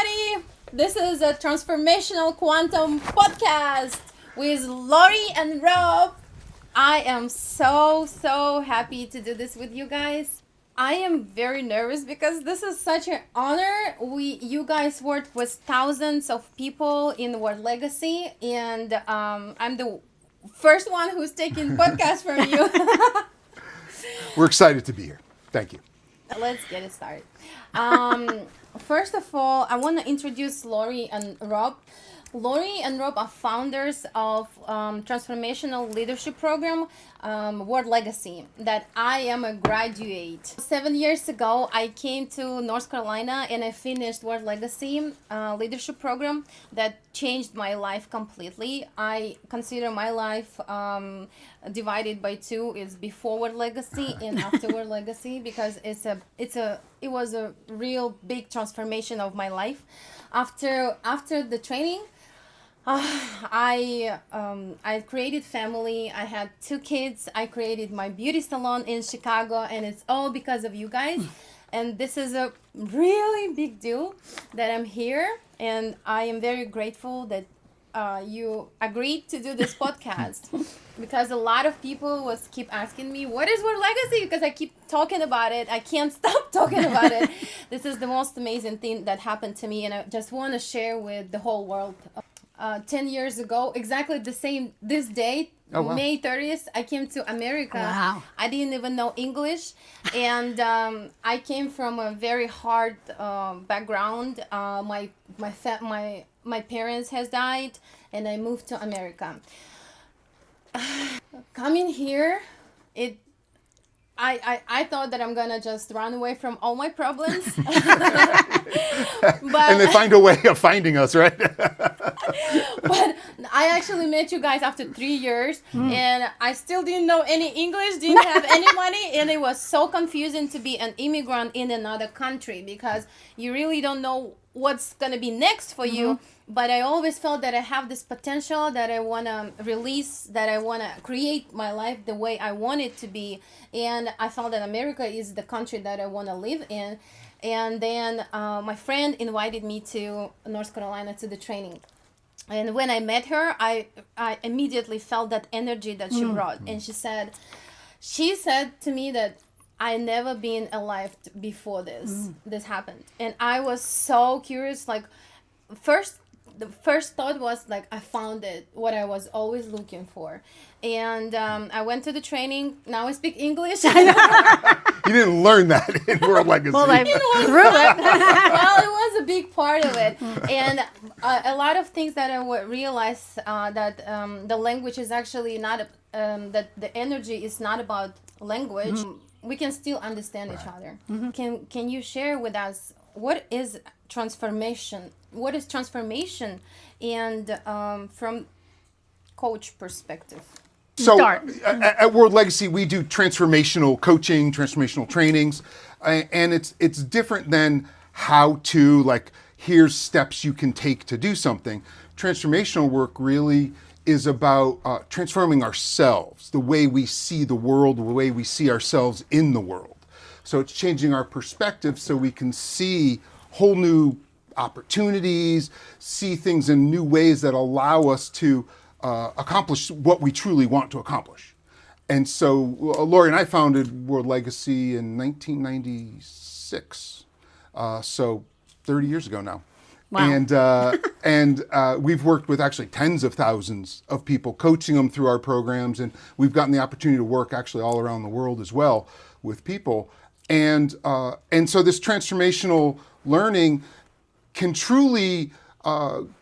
everybody. This is a Transformational Quantum podcast with Lori and Rob. I am so happy to do this with you guys. I am very nervous because this is such an honor. You guys work with thousands of people in World Legacy, and I'm the first one who's taking podcast from you. We're excited to be here. Thank you. Let's get it started. First of all, I want to introduce Lori and Rob. Lori and Rob are founders of Transformational Leadership Program, World Legacy, that I am a graduate. 7 years ago, I came to North Carolina and I finished World Legacy Leadership Program that changed my life completely. I consider my life divided by two. It's before World Legacy and after World Legacy, because it was a real big transformation of my life. After the training, I created family. I had 2 kids. I created my beauty salon in Chicago, and it's all because of you guys. And this is a really big deal that I'm here, and I am very grateful that you agreed to do this podcast, because a lot of people keep asking me, what is World Legacy? Because I keep talking about it. I can't stop talking about it. This is the most amazing thing that happened to me, and I just want to share with the whole world. 10 years ago, exactly this day, oh, wow. May 30th, I came to America. Wow. I didn't even know English, and I came from a very hard background. My parents has died, and I moved to America. Coming here, I thought that I'm gonna just run away from all my problems. But, And they find a way of finding us, right? but I actually met you guys after 3 years, and I still didn't know any English, didn't have any money, and it was so confusing to be an immigrant in another country, because you really don't know what's gonna be next for you. But I always felt that I have this potential that I want to release, that I want to create my life the way I want it to be. And I felt that America is the country that I want to live in. And then my friend invited me to North Carolina to the training. And when I met her, I immediately felt that energy that she brought. And she said to me that I never been alive before this happened. And I was so curious, like, the first thought was like, I found it, what I was always looking for. And I went to the training. Now I speak English. You didn't learn that in World Legacy. Well, I through it. Well, it was a big part of it. And a lot of things that I would realize that the language is actually not, that the energy is not about language. We can still understand each other. Can you share with us, what is transformation? What is transformation? And from coach perspective. So Start. at World Legacy, we do transformational coaching, transformational trainings, and it's different than how to, like, here's steps you can take to do something. Transformational work really is about transforming ourselves, the way we see the world, the way we see ourselves in the world. So it's changing our perspective so we can see whole new opportunities, see things in new ways that allow us to accomplish what we truly want to accomplish. And so Lori and I founded World Legacy in 1996, so 30 years ago now. Wow. And we've worked with actually tens of thousands of people, coaching them through our programs, and we've gotten the opportunity to work actually all around the world as well with people. And so this transformational learning can truly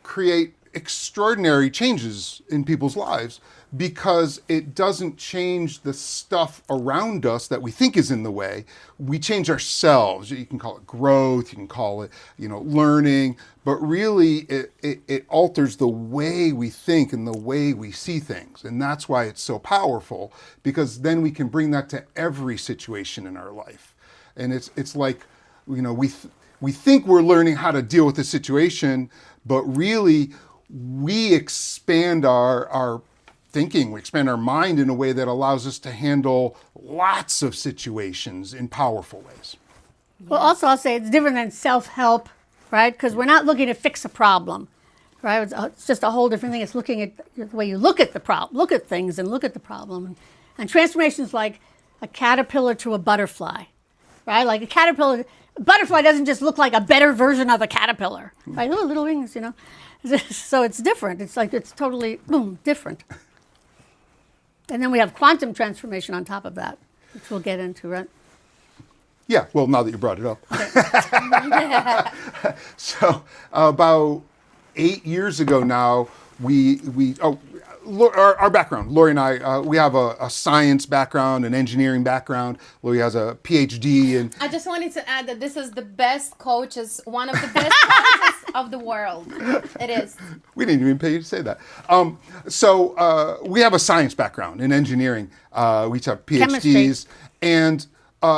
create extraordinary changes in people's lives, because it doesn't change the stuff around us that we think is in the way. We change ourselves. You can call it growth, you can call it, learning, but really it alters the way we think and the way we see things. And that's why it's so powerful, because then we can bring that to every situation in our life. And it's like, we think we're learning how to deal with the situation, but really we expand our thinking, we expand our mind in a way that allows us to handle lots of situations in powerful ways. Well, also I'll say it's different than self-help right? Because we're not looking to fix a problem, right? It's just a whole different thing. It's looking at the way you look at the problem, look at things and look at the problem. And transformation is like a caterpillar to a butterfly, right? Like a butterfly doesn't just look like a better version of a caterpillar, right? Oh, little wings, So it's different. It's like it's totally, boom, different. And then we have quantum transformation on top of that, which we'll get into, right? Yeah, well, now that you brought it up. So about 8 years ago now, our background, Lori and I, we have a science background, an engineering background. Lori has a PhD in... I just wanted to add that this is the best coaches, one of the best coaches of the world. It is. We didn't even pay you to say that. So we have a science background in engineering. We each have PhDs. Chemistry.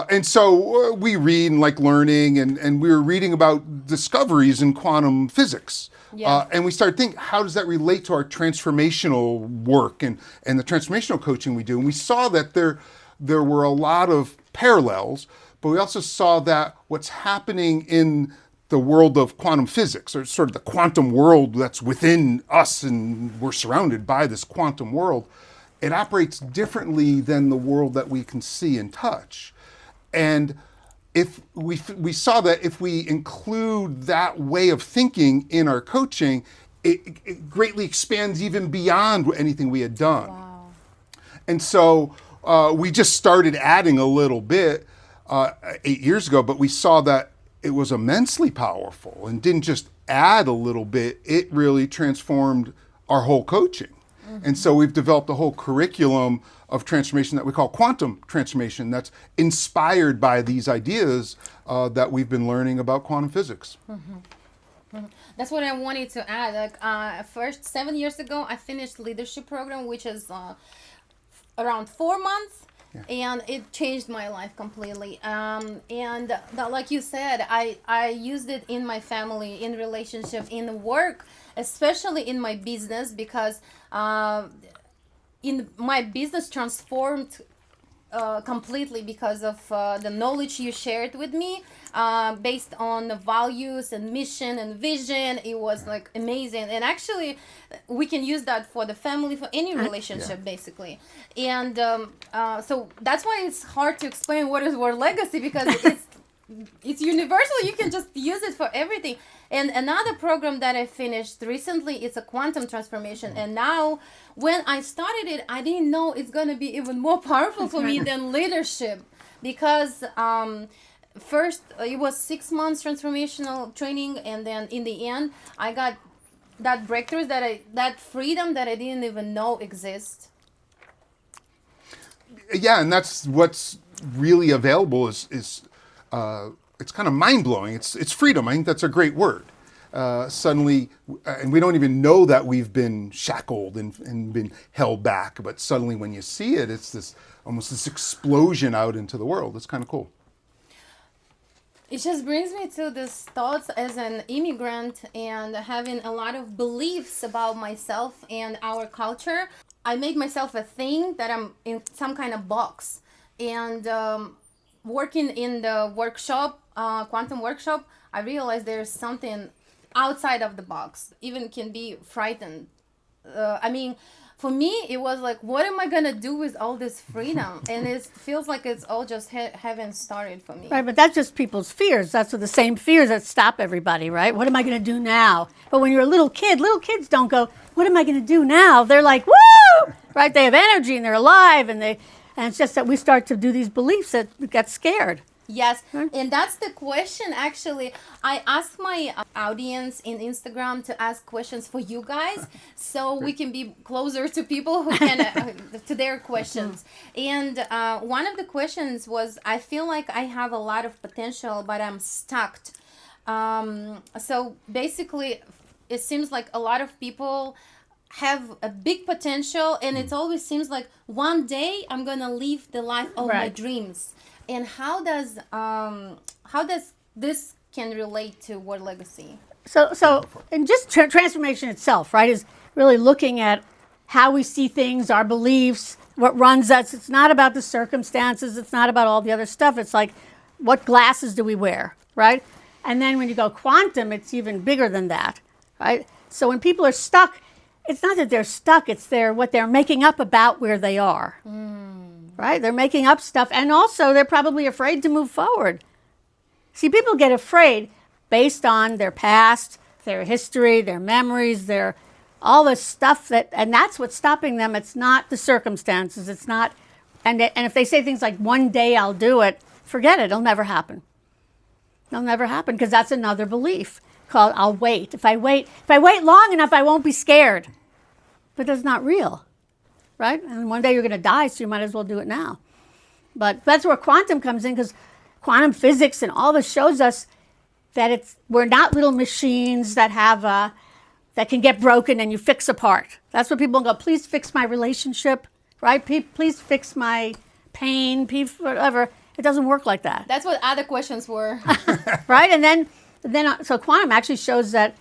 And so we read and like learning, and we were reading about discoveries in quantum physics. Yeah. And we started thinking, how does that relate to our transformational work and the transformational coaching we do? And we saw that there were a lot of parallels, but we also saw that what's happening in the world of quantum physics, or sort of the quantum world that's within us, and we're surrounded by this quantum world, it operates differently than the world that we can see and touch. And if we saw that if we include that way of thinking in our coaching, it greatly expands even beyond anything we had done. Wow. And so we just started adding a little bit 8 years ago, but we saw that it was immensely powerful and didn't just add a little bit, it really transformed our whole coaching. And so we've developed a whole curriculum of transformation that we call quantum transformation that's inspired by these ideas that we've been learning about quantum physics. That's what I wanted to add. Like, first, 7 years ago, I finished leadership program, which is around 4 months. Yeah. And it changed my life completely. Like you said, I used it in my family, in relationship, in work, especially in my business, because in my business transformed completely because of the knowledge you shared with me, based on the values and mission and vision. It was like amazing, and actually we can use that for the family, for any relationship, basically. And so that's why it's hard to explain what is word legacy, because it's universal. You can just use it for everything. And another program that I finished recently is a quantum transformation. And now, when I started it, I didn't know it's going to be even more powerful for me than leadership. Because first, it was 6 months transformational training. And then in the end, I got that breakthrough, that freedom that I didn't even know exists. Yeah, and that's what's really available is it's kind of mind-blowing. It's freedom. I think that's a great word. Suddenly, and we don't even know that we've been shackled and been held back, but suddenly when you see it, it's almost this explosion out into the world. It's kind of cool. It just brings me to this thoughts as an immigrant and having a lot of beliefs about myself and our culture. I made myself a thing that I'm in some kind of box. And working in the workshop, quantum workshop, I realized there's something outside of the box. Even can be frightened. For me, it was like, what am I gonna do with all this freedom? And it feels like it's all just haven't started for me. Right, but that's just people's fears. That's the same fears that stop everybody, right? What am I going to do now? But when you're a little kids don't go, what am I going to do now? They're like, woo! Right? They have energy and they're alive, and it's just that we start to do these beliefs that get scared. Yes, and that's the question. Actually, I asked my audience in Instagram to ask questions for you guys, so we can be closer to people who can to their questions. And one of the questions was, I feel like I have a lot of potential, but I'm stuck. So basically, it seems like a lot of people have a big potential, and it always seems like one day I'm gonna live the life of my dreams. And how does this can relate to word legacy? So and just transformation itself, right, is really looking at how we see things, our beliefs, what runs us. It's not about the circumstances. It's not about all the other stuff. It's like, what glasses do we wear, right? And then when you go quantum, it's even bigger than that, right? So when people are stuck, it's not that they're stuck, it's what they're making up about where they are, right? They're making up stuff, and also they're probably afraid to move forward. See, people get afraid based on their past, their history, their memories, their all the stuff and that's what's stopping them. It's not the circumstances. It's not, and if they say things like, one day I'll do it, forget it. It'll never happen. It'll never happen, because that's another belief called I'll wait. If I wait long enough, I won't be scared. But that's not real, right? And one day you're going to die, so you might as well do it now. But that's where quantum comes in, because quantum physics and all this shows us that we're not little machines that have that can get broken and you fix apart. That's what people go, please fix my relationship, right? Please fix my pain, whatever. It doesn't work like that. That's what other questions were. Right? And then so quantum actually shows that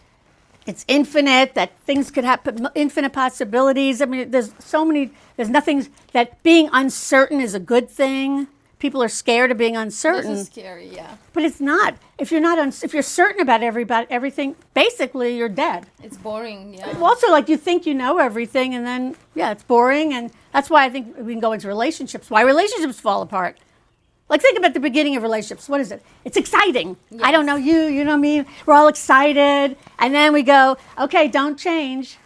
it's infinite, that things could happen, infinite possibilities. I mean, there's nothing, that being uncertain is a good thing. People are scared of being uncertain. This is scary, yeah. But it's not. If you're not, if you're certain about everything, basically you're dead. It's boring, yeah. Also, like, you think you know everything, and then it's boring, and that's why I think we can go into relationships. Why relationships fall apart. Like, think about the beginning of relationships. What is it? It's exciting. Yes. I don't know you, you know me. We're all excited, and then we go, okay, don't change,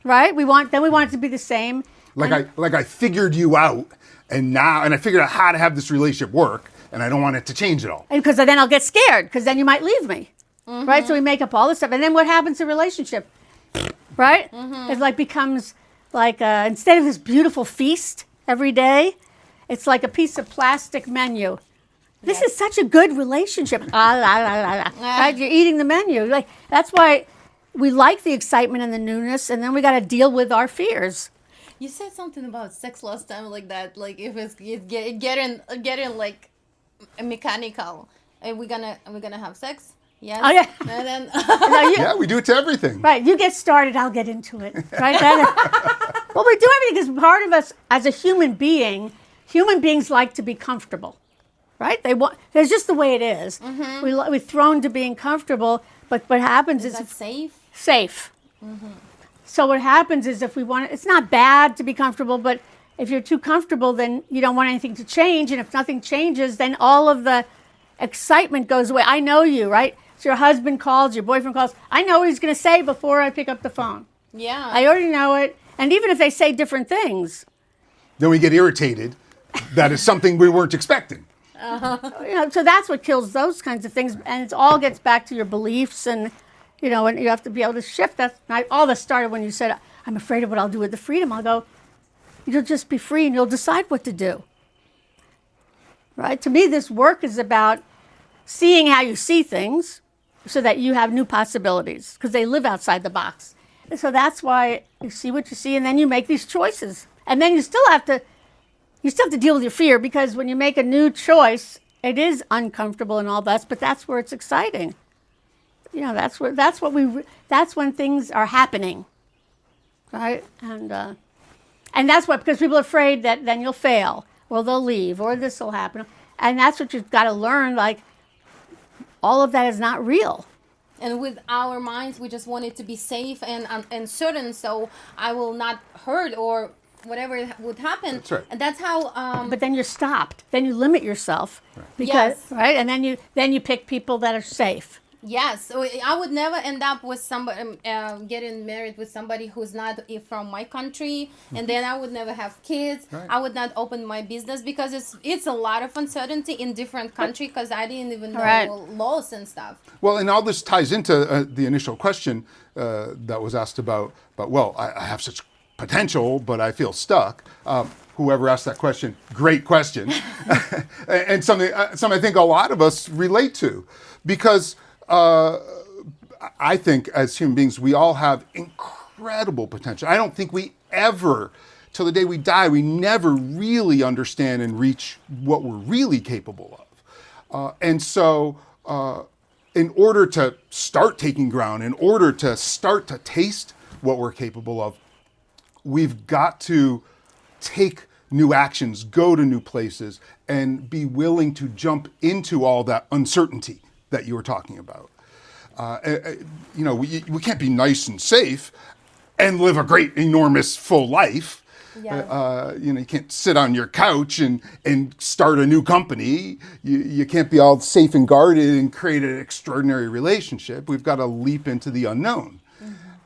right? We want it to be the same. Like I figured you out. And I figured out how to have this relationship work, and I don't want it to change at all. And because then I'll get scared, because then you might leave me, right? So we make up all this stuff, and then what happens in relationship, right? It like becomes like instead of this beautiful feast every day, it's like a piece of plastic menu. This is such a good relationship. Right? You're eating the menu. Like, that's why we like the excitement and the newness, and then we got to deal with our fears. You said something about sex last time, like that. Like, if it's getting like mechanical, and we're gonna have sex. Yes. Oh, yeah. And then Yeah, we do it to everything. Right, you get started, I'll get into it. Right? Well, we do everything because part of us, as a human beings like to be comfortable. Right? It's just the way it is. We're thrown to being comfortable, but what happens is that safe. Safe. So what happens is, if we want, it's not bad to be comfortable, but if you're too comfortable, then you don't want anything to change. And if nothing changes, then all of the excitement goes away. I know you, right? So your husband calls, your boyfriend calls. I know what he's going to say before I pick up the phone. Yeah. I already know it. And even if they say different things. Then we get irritated. That is something we weren't expecting. So that's what kills those kinds of things. And it all gets back to your beliefs, and and you have to be able to shift. All this started when you said, I'm afraid of what I'll do with the freedom. I'll go, you'll just be free and you'll decide what to do. Right? To me, this work is about seeing how you see things so that you have new possibilities, because they live outside the box. And so that's why you see what you see, and then you make these choices. And then you still have to deal with your fear, because when you make a new choice, it is uncomfortable and all that, but that's where it's exciting. That's when things are happening, right? And that's what, because people are afraid that then you'll fail, or they'll leave, or this will happen. And that's what you've got to learn, like, all of that is not real. And with our minds, we just want it to be safe and certain, so I will not hurt or whatever would happen. That's right. And that's how. But then you're stopped. Then you limit yourself, because Yes. right, and then you pick people that are safe. Yes, so I would never end up with somebody getting married with somebody who's not from my country, and then I would never have kids. Right. I would not open my business, because it's a lot of uncertainty in different country, because I didn't even know Right. laws and stuff. Well, and all this ties into the initial question that was asked about well, I have such potential, but I feel stuck. Whoever asked that question, great question, and something I think a lot of us relate to, because I think as human beings, we all have incredible potential. I don't think we ever, till the day we die, we never really understand and reach what we're really capable of. And so in order to start taking ground, in order to start to taste what we're capable of, we've got to take new actions, go to new places, and be willing to jump into all that uncertainty that you were talking about. We can't be nice and safe and live a great, enormous, full life. Yeah. You can't sit on your couch and start a new company. You can't be all safe and guarded and create an extraordinary relationship. We've got to leap into the unknown.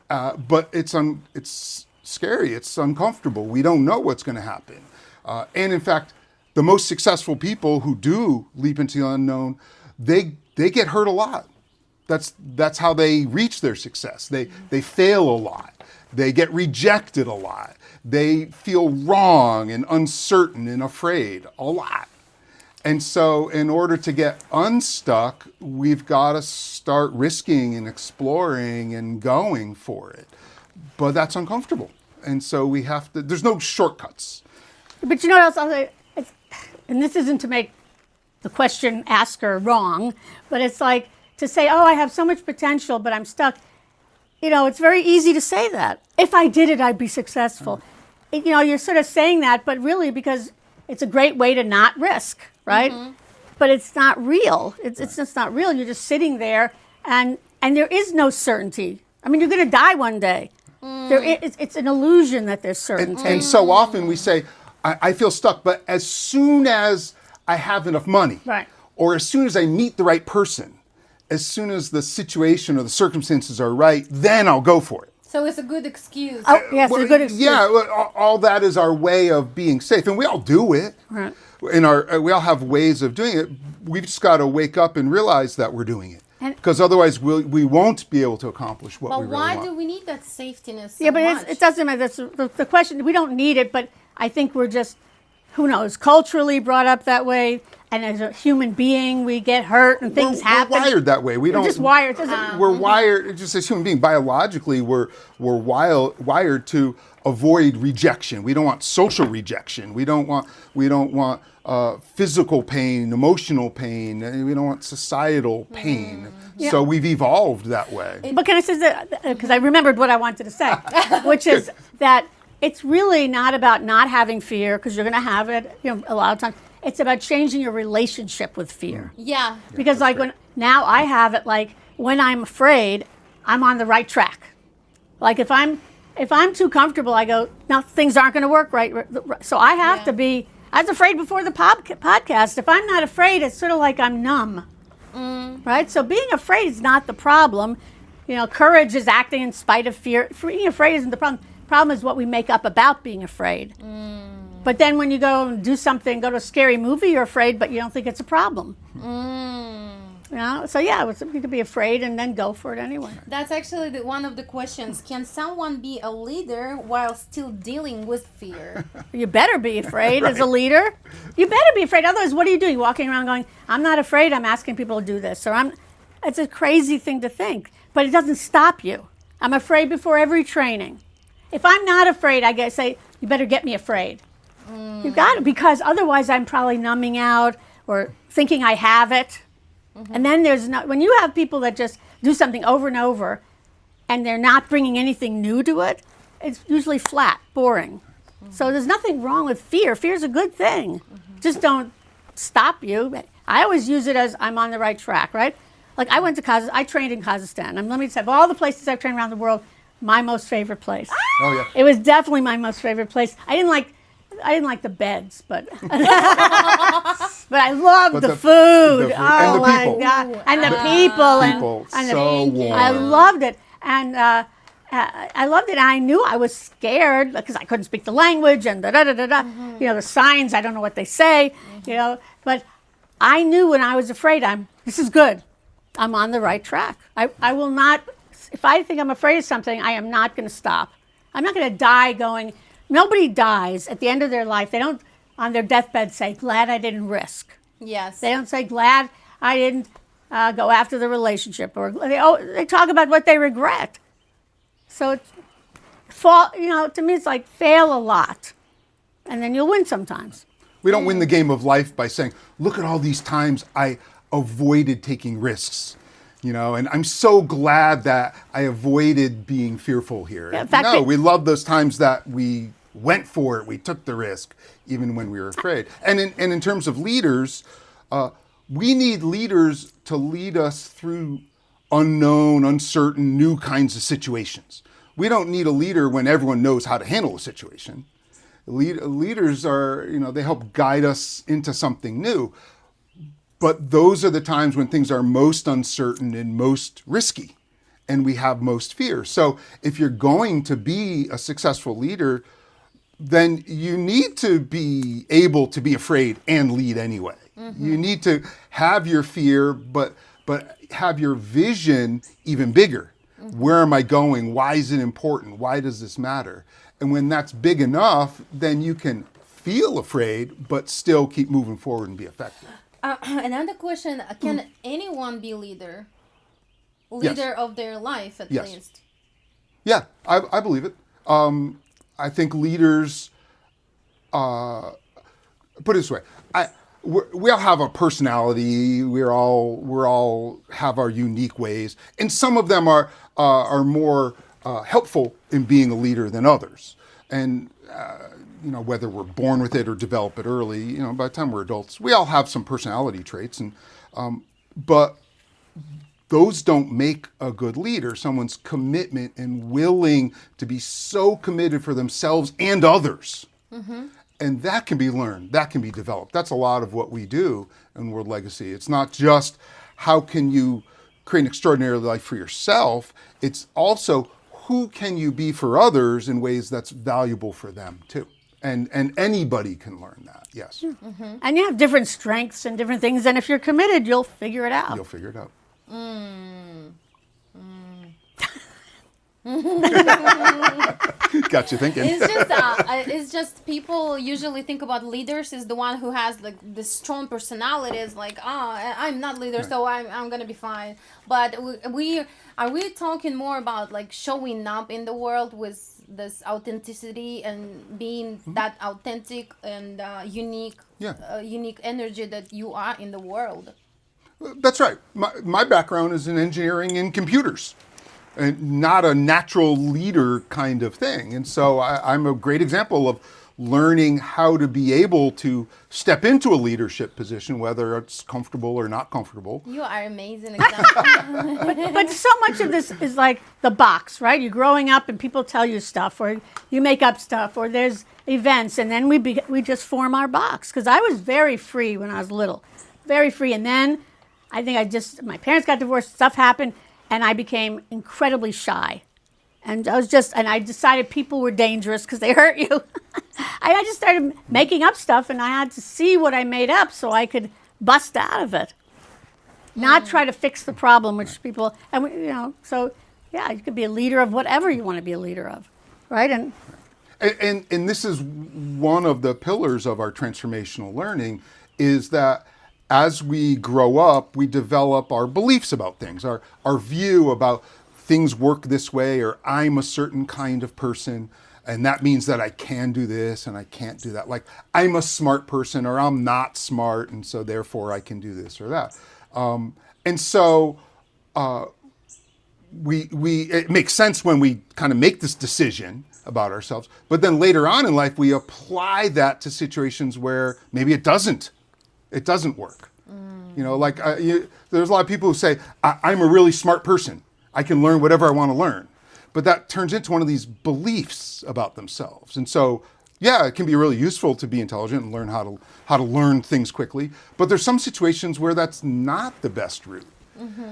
But it's scary. It's uncomfortable. We don't know what's going to happen. And in fact, the most successful people who do leap into the unknown, they get hurt a lot. That's how they reach their success. They fail a lot. They get rejected a lot. They feel wrong and uncertain and afraid a lot. And so in order to get unstuck, we've got to start risking and exploring and going for it. But that's uncomfortable. And so we have to, there's no shortcuts. But you know what else? I'll say, and this isn't to make the question asker wrong, but it's like to say, oh, I have so much potential, but I'm stuck. It's very easy to say that. If I did it, I'd be successful. You're sort of saying that, but really because it's a great way to not risk, right? Mm-hmm. But it's not real. It's just not real. You're just sitting there, and there is no certainty. I mean, you're going to die one day. It's an illusion that there's certainty. And so often we say, I feel stuck, but as soon as I have enough money, right, or as soon as I meet the right person, as soon as the situation or the circumstances are right, then I'll go for it. So it's a good excuse. Oh, yes, it's a good excuse. Yeah, all that is our way of being safe, and we all do it. Right. We all have ways of doing it. We've just got to wake up and realize that we're doing it, because otherwise we won't be able to accomplish what we really want. But why do we need that safetiness so Yeah, but much? it doesn't matter. That's the question. We don't need it, but I think we're just, who knows, culturally brought up that way. And as a human being, we get hurt and things happen. We're wired that way. We're just wired. We're wired, just as human beings. Biologically, we're wired to avoid rejection. We don't want social rejection. We don't want physical pain, emotional pain. And we don't want societal pain. Yeah. So we've evolved that way. But can I say that, because I remembered what I wanted to say, which is that it's really not about not having fear, because you're going to have it, a lot of times. It's about changing your relationship with fear. Yeah. Because now I have it like when I'm afraid, I'm on the right track. Like if I'm too comfortable, I go, no, things aren't going to work right. So I have to be. I was afraid before the podcast. If I'm not afraid, it's sort of like I'm numb. Right. So being afraid is not the problem. Courage is acting in spite of fear. Being afraid isn't the problem. The problem is what we make up about being afraid. But then when you go and do something, go to a scary movie, you're afraid, but you don't think it's a problem. So you could be afraid and then go for it anyway. That's actually one of the questions. Can someone be a leader while still dealing with fear? You better be afraid as a leader. You better be afraid. Otherwise, what are you doing? Walking around going, I'm not afraid, I'm asking people to do this. It's a crazy thing to think, but it doesn't stop you. I'm afraid before every training. If I'm not afraid, I say, you better get me afraid. You got it, because otherwise I'm probably numbing out or thinking I have it. And then when you have people that just do something over and over and they're not bringing anything new to it, it's usually flat, boring. So there's nothing wrong with fear. Fear's a good thing. Just don't stop you. I always use it as I'm on the right track, right? Like I trained in Kazakhstan. Let me just have all the places I've trained around the world, my most favorite place. Oh yeah. It was definitely my most favorite place. I didn't like the beds, but but I loved the food. And the people. God. And the people. And so warm. I loved it. And I loved it. And I knew I was scared because I couldn't speak the language and the signs, I don't know what they say, but I knew when I was afraid, this is good. I'm on the right track. I will not, if I think I'm afraid of something, I am not going to stop. I'm not going to die going. Nobody dies at the end of their life. They don't, on their deathbed, say, glad I didn't risk. Yes. They don't say, glad I didn't go after the relationship. Or they talk about what they regret. So, to me, it's like fail a lot. And then you'll win sometimes. We don't win the game of life by saying, look at all these times I avoided taking risks. And I'm so glad that I avoided being fearful here. Yeah, in fact, we love those times that we went for it. We took the risk, even when we were afraid. And in terms of leaders, we need leaders to lead us through unknown, uncertain, new kinds of situations. We don't need a leader when everyone knows how to handle a situation. Leaders are, they help guide us into something new. But those are the times when things are most uncertain and most risky, and we have most fear. So if you're going to be a successful leader, then you need to be able to be afraid and lead anyway. You need to have your fear, but have your vision even bigger. Where am I going? Why is it important? Why does this matter? And when that's big enough, then you can feel afraid, but still keep moving forward and be effective. Another question, can anyone be leader of their life at Yes. least? Yeah, I believe it. I think leaders, put it this way, we all have a personality. We all have our unique ways, and some of them are more helpful in being a leader than others. And whether we're born with it or develop it early, by the time we're adults, we all have some personality traits, and but those don't make a good leader. Someone's commitment and willing to be so committed for themselves and others. And that can be learned, that can be developed. That's a lot of what we do in World Legacy. It's not just how can you create an extraordinary life for yourself, it's also who can you be for others in ways that's valuable for them too. And anybody can learn that, yes. And you have different strengths and different things, and if you're committed, you'll figure it out. You'll figure it out. Got you thinking. It's just people usually think about leaders as the one who has like the strong personality. Is like, I'm not leader, so I'm gonna be fine. But we talking more about like showing up in the world with this authenticity and being that authentic and unique energy that you are in the world. That's right. My background is in engineering and computers, and not a natural leader kind of thing. And so I'm a great example of learning how to be able to step into a leadership position, whether it's comfortable or not comfortable. You are amazing example. But so much of this is like the box, right? You're growing up and people tell you stuff, or you make up stuff, or there's events, and then we just form our box. Because I was very free when I was little, very free. And then I think my parents got divorced, stuff happened, and I became incredibly shy. And I decided people were dangerous because they hurt you. I just started making up stuff, and I had to see what I made up so I could bust out of it. Not try to fix the problem, which people, so yeah, you could be a leader of whatever you want to be a leader of, right? And this is one of the pillars of our transformational learning, is that as we grow up, we develop our beliefs about things, our view about things work this way, or I'm a certain kind of person, and that means that I can do this and I can't do that. Like, I'm a smart person, or I'm not smart, and so therefore I can do this or that. And so it makes sense when we kind of make this decision about ourselves, but then later on in life, we apply that to situations where maybe it doesn't work. There's a lot of people who say, I'm a really smart person. I can learn whatever I want to learn. But that turns into one of these beliefs about themselves. And so, yeah, it can be really useful to be intelligent and learn how to learn things quickly. But there's some situations where that's not the best route.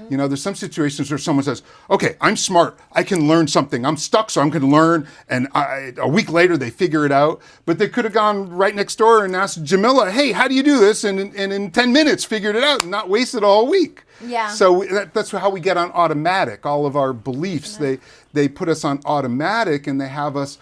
There's some situations where someone says, okay, I'm smart. I can learn something. I'm stuck, so I'm going to learn. And a week later, they figure it out. But they could have gone right next door and asked Jamila, hey, how do you do this? And in 10 minutes, figured it out and not wasted all week. Yeah. So that's how we get on automatic. All of our beliefs, they put us on automatic, and they have us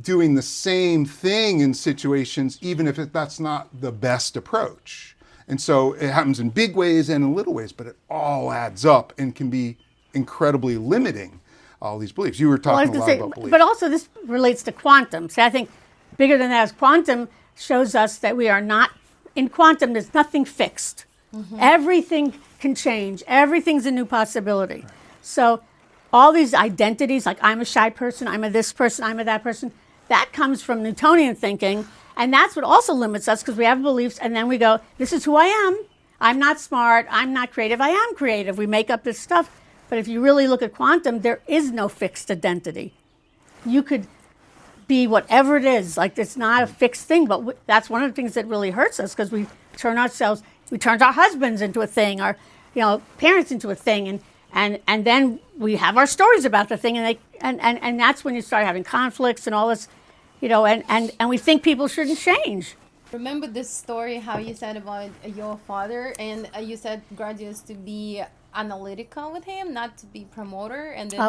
doing the same thing in situations, even if that's not the best approach. And so it happens in big ways and in little ways, but it all adds up and can be incredibly limiting, all these beliefs. You were talking a lot about beliefs. But also this relates to quantum. So I think bigger than that is quantum shows us that we are not, in quantum, there's nothing fixed. Everything can change. Everything's a new possibility. Right. So all these identities, like I'm a shy person, I'm a this person, I'm a that person, that comes from Newtonian thinking. And that's what also limits us, because we have beliefs, and then we go, this is who I am. I'm not smart, I'm not creative. I am creative. We make up this stuff. But if you really look at quantum, there is no fixed identity. You could be whatever it is. Like, it's not a fixed thing, but that's one of the things that really hurts us, because we turn our husbands into a thing, our parents into a thing, and then we have our stories about the thing, and that's when you start having conflicts and all this, and we think people shouldn't change. Remember this story, how you said about your father, and you said graduates to be analytical with him, not to be promoter, and then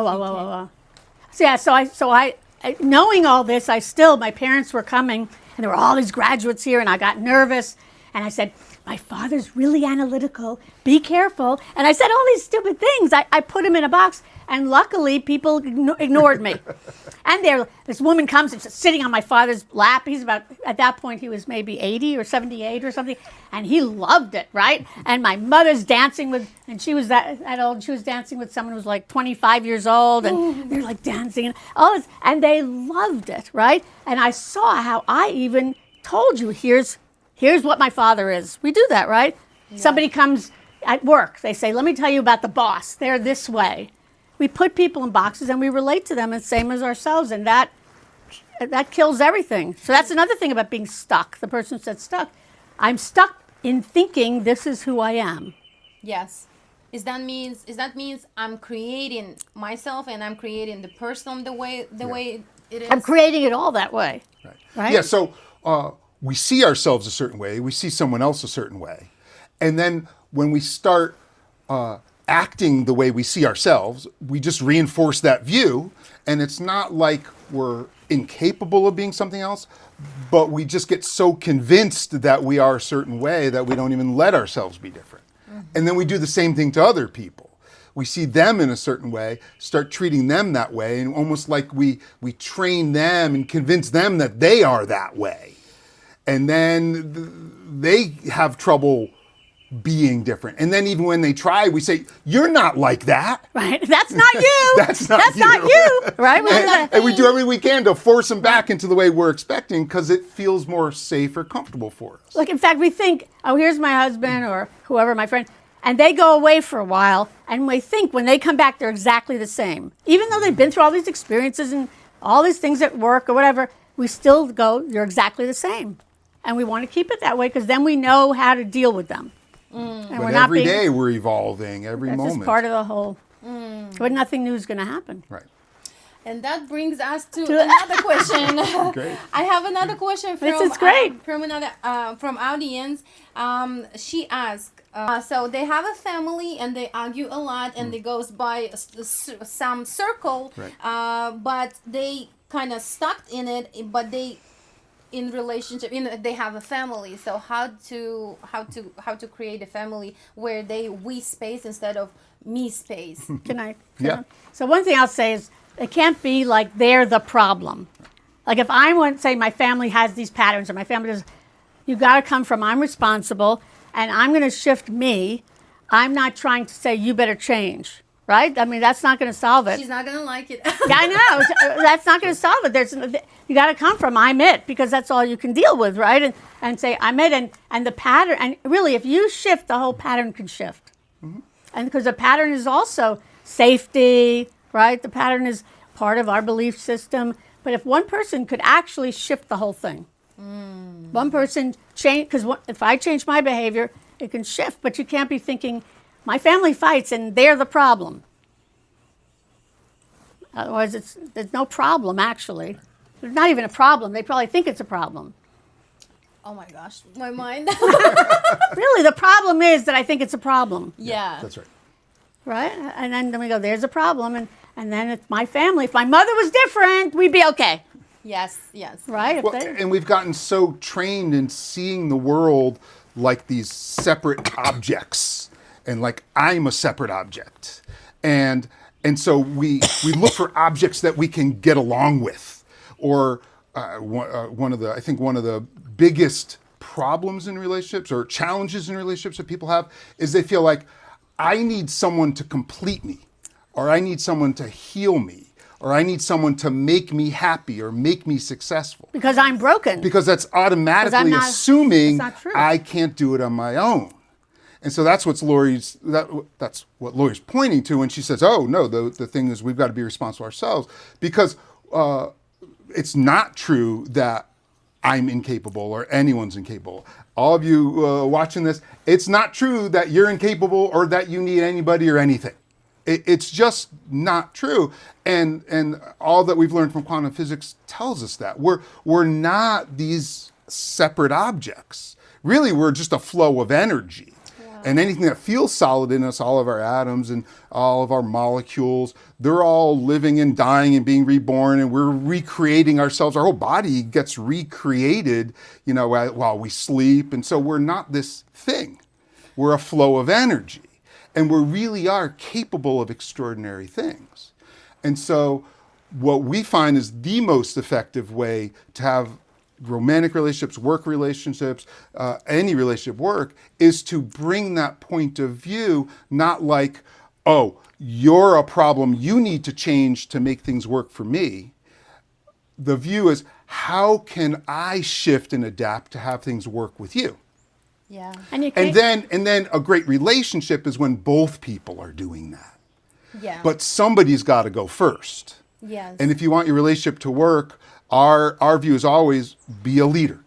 So yeah, so I knowing all this, my parents were coming, and there were all these graduates here, and I got nervous, and I said, my father's really analytical, be careful. And I said all these stupid things. I put him in a box, and luckily people ignored me. And this woman comes and she's sitting on my father's lap. At that point, he was maybe 80 or 78 or something, and he loved it, right? And my mother's dancing and she was that old, she was dancing with someone who was like 25 years old, and they're like dancing and all this, and they loved it, right? And I saw how I even told you, here's what my father is. We do that, right? Yeah. Somebody comes at work. They say, let me tell you about the boss. They're this way. We put people in boxes and we relate to them the same as ourselves, and that kills everything. So that's another thing about being stuck. The person said stuck. I'm stuck in thinking this is who I am. Yes. Is that means I'm creating myself, and I'm creating the person the way it is? I'm creating it all that way. Right? Yeah, so we see ourselves a certain way, we see someone else a certain way. And then when we start acting the way we see ourselves, we just reinforce that view. And it's not like we're incapable of being something else, but we just get so convinced that we are a certain way that we don't even let ourselves be different. Mm-hmm. And then we do the same thing to other people. We see them in a certain way, start treating them that way, and almost like we train them and convince them that they are that way. And then they have trouble being different. And then even when they try, we say, you're not like that. Right. That's not you. That's not you. Right. And we do everything we can to force them back into the way we're expecting, because it feels more safe or comfortable for us. Like, in fact, we think, oh, here's my husband or whoever, my friend, and they go away for a while, and we think when they come back, they're exactly the same. Even though they've been through all these experiences and all these things at work or whatever, we still go, you're exactly the same. And we want to keep it that way, because then we know how to deal with them. And but every day we're evolving, every moment. That's just part of the whole. But nothing new is going to happen. Right. And that brings us to another question. Great. I have another question from from audience. She asked, so they have a family and they argue a lot, and they goes by some circle, right. But they kind of stuck in it, but they in relationship, they have a family. So how to create a family where we space instead of me space? Can I? Yeah. So one thing I'll say is, it can't be like they're the problem. Like, if I want to say my family has these patterns, or my family does, you got to come from, I'm responsible and I'm going to shift me. I'm not trying to say you better change. Right? I mean, that's not going to solve it. She's not going to like it. Yeah, I know. That's not going to solve it. You got to come from I'm it, because that's all you can deal with, right? And say I'm it, and the pattern. And really, if you shift, the whole pattern can shift. Mm-hmm. And because the pattern is also safety, right? The pattern is part of our belief system. But if one person could actually shift the whole thing, one person change, because if I change my behavior, it can shift. But you can't be thinking, my family fights and they're the problem. Otherwise, there's no problem, actually. There's not even a problem. They probably think it's a problem. Oh my gosh, my mind. Really, the problem is that I think it's a problem. Yeah. That's right. Right? And then we go, there's a problem. And then it's my family. If my mother was different, we'd be okay. Yes. Right? Well, and we've gotten so trained in seeing the world like these separate objects. And like, I'm a separate object. And so we look for objects that we can get along with. Or one of the biggest problems in relationships, or challenges in relationships that people have, is they feel like, I need someone to complete me, or I need someone to heal me, or I need someone to make me happy or make me successful. Because I'm broken. Because that's automatically assuming that's not true. I can't do it on my own. And so that's what Lori's pointing to when she says, "Oh no, the thing is we've got to be responsible ourselves," because it's not true that I'm incapable or anyone's incapable. All of you watching this, it's not true that you're incapable or that you need anybody or anything. It's just not true. And all that we've learned from quantum physics tells us that we're not these separate objects. Really, we're just a flow of energy. And anything that feels solid in us, all of our atoms and all of our molecules, they're all living and dying and being reborn, and we're recreating ourselves. Our whole body gets recreated, while we sleep. And so we're not this thing. We're a flow of energy. And we really are capable of extraordinary things. And so what we find is the most effective way to have romantic relationships, work relationships, any relationship work, is to bring that point of view, not like, oh, you're a problem, you need to change to make things work for me. The view is, how can I shift and adapt to have things work with you? Yeah. And then a great relationship is when both people are doing that. Yeah. But somebody's got to go first. Yes. And if you want your relationship to work, our view is always be a leader.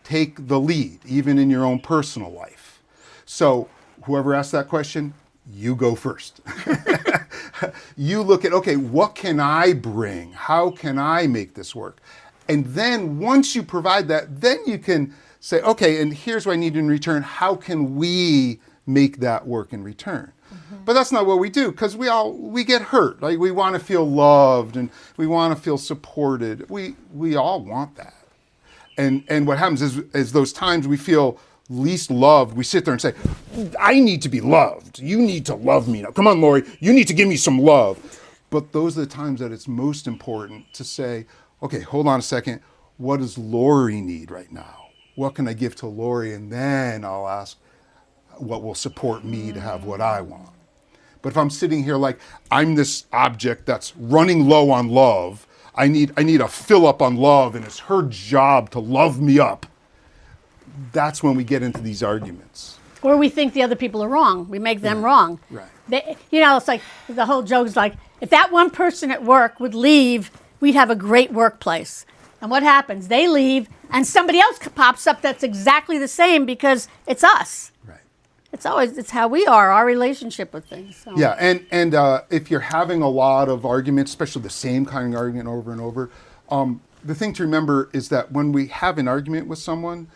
Take the lead, even in your own personal life. So whoever asked that question, you go first. You look at, okay, what can I bring? How can I make this work? And then once you provide that, then you can say, okay, and here's what I need in return. How can we make that work in return? But that's not what we do, because we get hurt. Like, we want to feel loved and we want to feel supported. We all want that. And what happens is those times we feel least loved, we sit there and say, I need to be loved. You need to love me now. Come on, Lori, you need to give me some love. But those are the times that it's most important to say, okay, hold on a second. What does Lori need right now? What can I give to Lori? And then I'll ask what will support me to have what I want. But if I'm sitting here like I'm this object that's running low on love, I need a fill up on love, and it's her job to love me up, that's when we get into these arguments. Or we think the other people are wrong. We make them wrong. Right. It's like the whole joke is like, if that one person at work would leave, we'd have a great workplace. And what happens? They leave, and somebody else pops up that's exactly the same, because it's us. Right. It's how we are, our relationship with things. So. Yeah, and if you're having a lot of arguments, especially the same kind of argument over and over, the thing to remember is that when we have an argument with someone,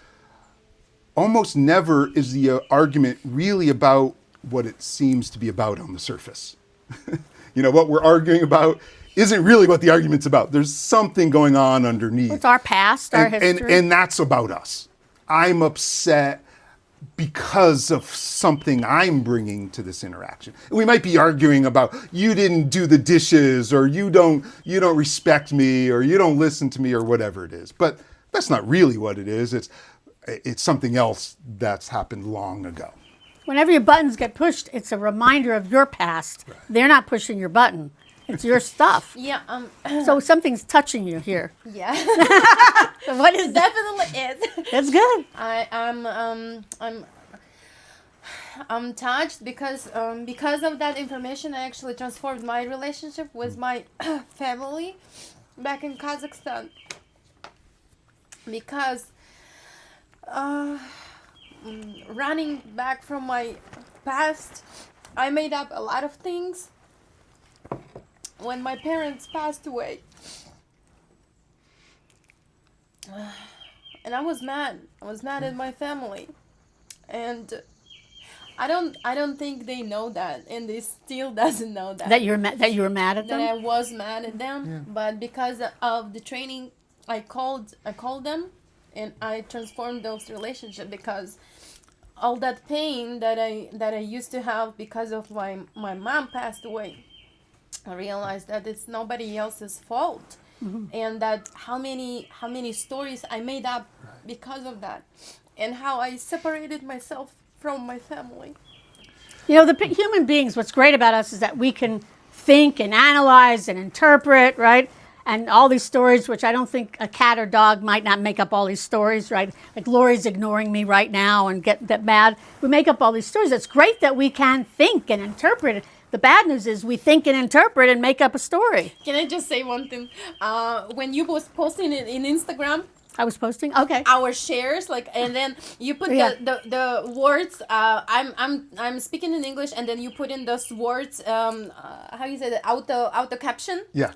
almost never is the argument really about what it seems to be about on the surface. What we're arguing about isn't really what the argument's about. There's something going on underneath. It's our past, our history. And that's about us. I'm upset because of something I'm bringing to this interaction. We might be arguing about, you didn't do the dishes, or you don't respect me, or you don't listen to me, or whatever it is. But that's not really what it is. It's something else that's happened long ago. Whenever your buttons get pushed, it's a reminder of your past. Right. They're not pushing your button. It's your stuff. Yeah. So something's touching you here. Yeah. What is that? Definitely is. That's good. I'm touched because of that information. I actually transformed my relationship with my family back in Kazakhstan. Because running back from my past, I made up a lot of things. When my parents passed away, and I was mad at my family, and I don't think they know that, and they still doesn't know that you were mad at them. That I was mad at them. Yeah. But because of the training, I called them, and I transformed those relationships, because all that pain that I used to have because of my mom passed away, I realized that it's nobody else's fault. Mm-hmm. And that how many stories I made up because of that, and how I separated myself from my family. The human beings, what's great about us is that we can think and analyze and interpret, right? And all these stories, which I don't think a cat or dog might not make up all these stories, right? Like Lori's ignoring me right now and get mad. We make up all these stories. It's great that we can think and interpret it. The bad news is we think and interpret and make up a story. Can I just say one thing? When you was posting it in Instagram, I was posting? Okay. our shares, like, and then you put Yeah. the words. I'm speaking in English, and then you put in those words. How you say that? Auto caption. Yeah.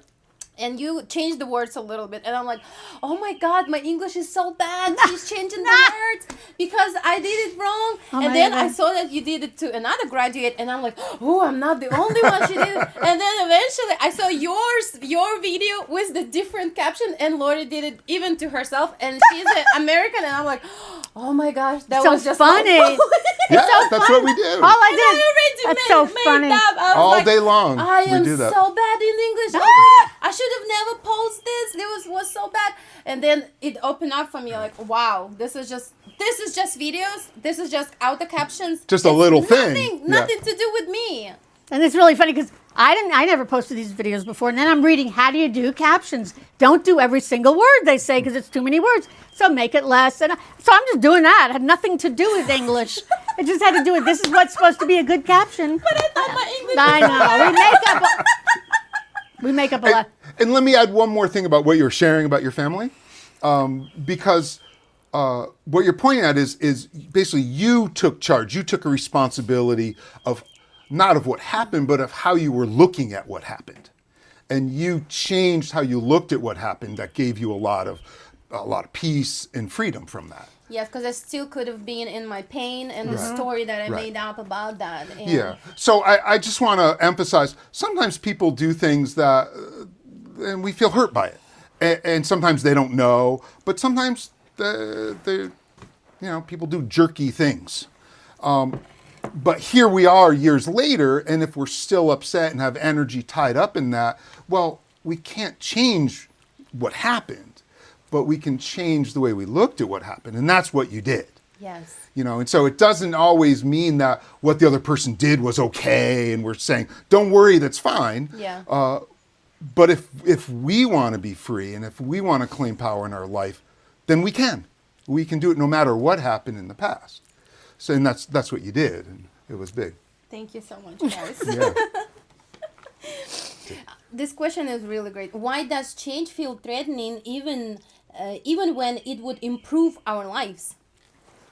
And you change the words a little bit, and I'm like, oh my God, my English is so bad. She's changing the words because I did it wrong. Oh And my then God. I saw that you did it to another graduate, and I'm like, oh, I'm not the only one. She did it. And then eventually I saw your video with the different caption, and Lori did it even to herself, and she's an American, and I'm like, oh my gosh, that So was just funny. Yeah, that's what we do. All I And did. I already That's so funny. up. I was All like, day long, I we am do that. so bad in English. Oh my God, I should have never posted this. It was so bad. And then it opened up for me like, wow, this is just videos. This is just auto captions. Just a It's little thing. Nothing to do with me. And it's really funny because I never posted these videos before. And then I'm reading, how do you do captions? Don't do every single word they say because it's too many words. So make it less. And so I'm just doing that. It had nothing to do with English. It just had to do with, this is what's supposed to be a good caption. But I thought my English I was know. We make up a lot. And let me add one more thing about what you're sharing about your family, because what you're pointing at is basically you took charge. You took a responsibility of not of what happened, but of how you were looking at what happened, and you changed how you looked at what happened. That gave you a lot of peace and freedom from that. Yes, because I still could have been in my pain and the story that I made up about that. And Yeah. So I just want to emphasize, sometimes people do things that, and we feel hurt by it. And sometimes they don't know, but sometimes people do jerky things. But here we are years later, and if we're still upset and have energy tied up in that, well, we can't change what happened, but we can change the way we looked at what happened. And that's what you did. Yes. And so it doesn't always mean that what the other person did was okay, and we're saying, don't worry, that's fine. Yeah. But if we want to be free, and if we want to claim power in our life, then we can. We can do it no matter what happened in the past. So, and that's what you did, and it was big. Thank you so much, guys. Yeah. This question is really great. Why does change feel threatening even when it would improve our lives?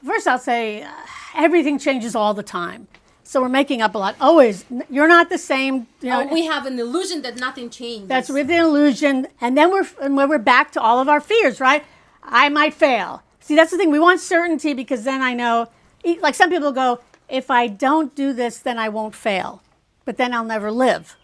First, I'll say everything changes all the time. So we're making up a lot. Always, you're not the same. We have an illusion that nothing changes. That's with the illusion, and then we're back to all of our fears, right? I might fail. See, that's the thing. We want certainty because then I know. Like some people go, if I don't do this, then I won't fail, but then I'll never live.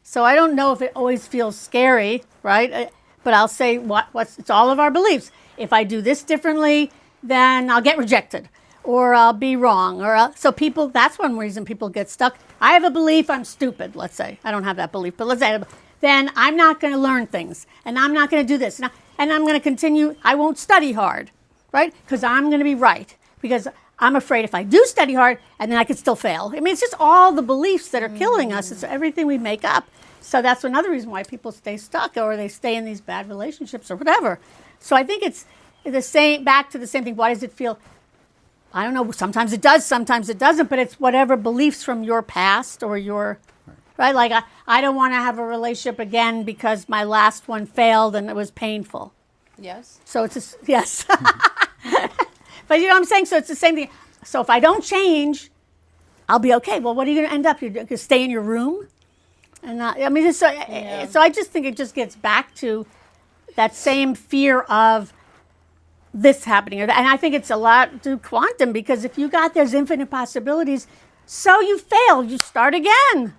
So I don't know if it always feels scary, right? But I'll say it's all of our beliefs. If I do this differently, then I'll get rejected, or I'll be wrong, so people. That's one reason people get stuck. I have a belief I'm stupid. Let's say I don't have that belief, but let's say then I'm not going to learn things, and I'm not going to do this, and I'm going to continue. I won't study hard, right? Because I'm going to be right. Because I'm afraid if I do study hard, and then I could still fail. I mean, it's just all the beliefs that are killing us. It's everything we make up. So that's another reason why people stay stuck, or they stay in these bad relationships or whatever. So I think it's the same, back to the same thing. Why does it feel, I don't know, sometimes it does, sometimes it doesn't, but it's whatever beliefs from your past or right? Like, I don't want to have a relationship again because my last one failed and it was painful. Yes. So it's yes. But you know what I'm saying? So it's the same thing. So if I don't change, I'll be okay. Well, what are you going to end up? You're going to stay in your room? And so I just think it just gets back to that same fear of this happening. And I think it's a lot to quantum, because if you got there's infinite possibilities, so you fail, you start again.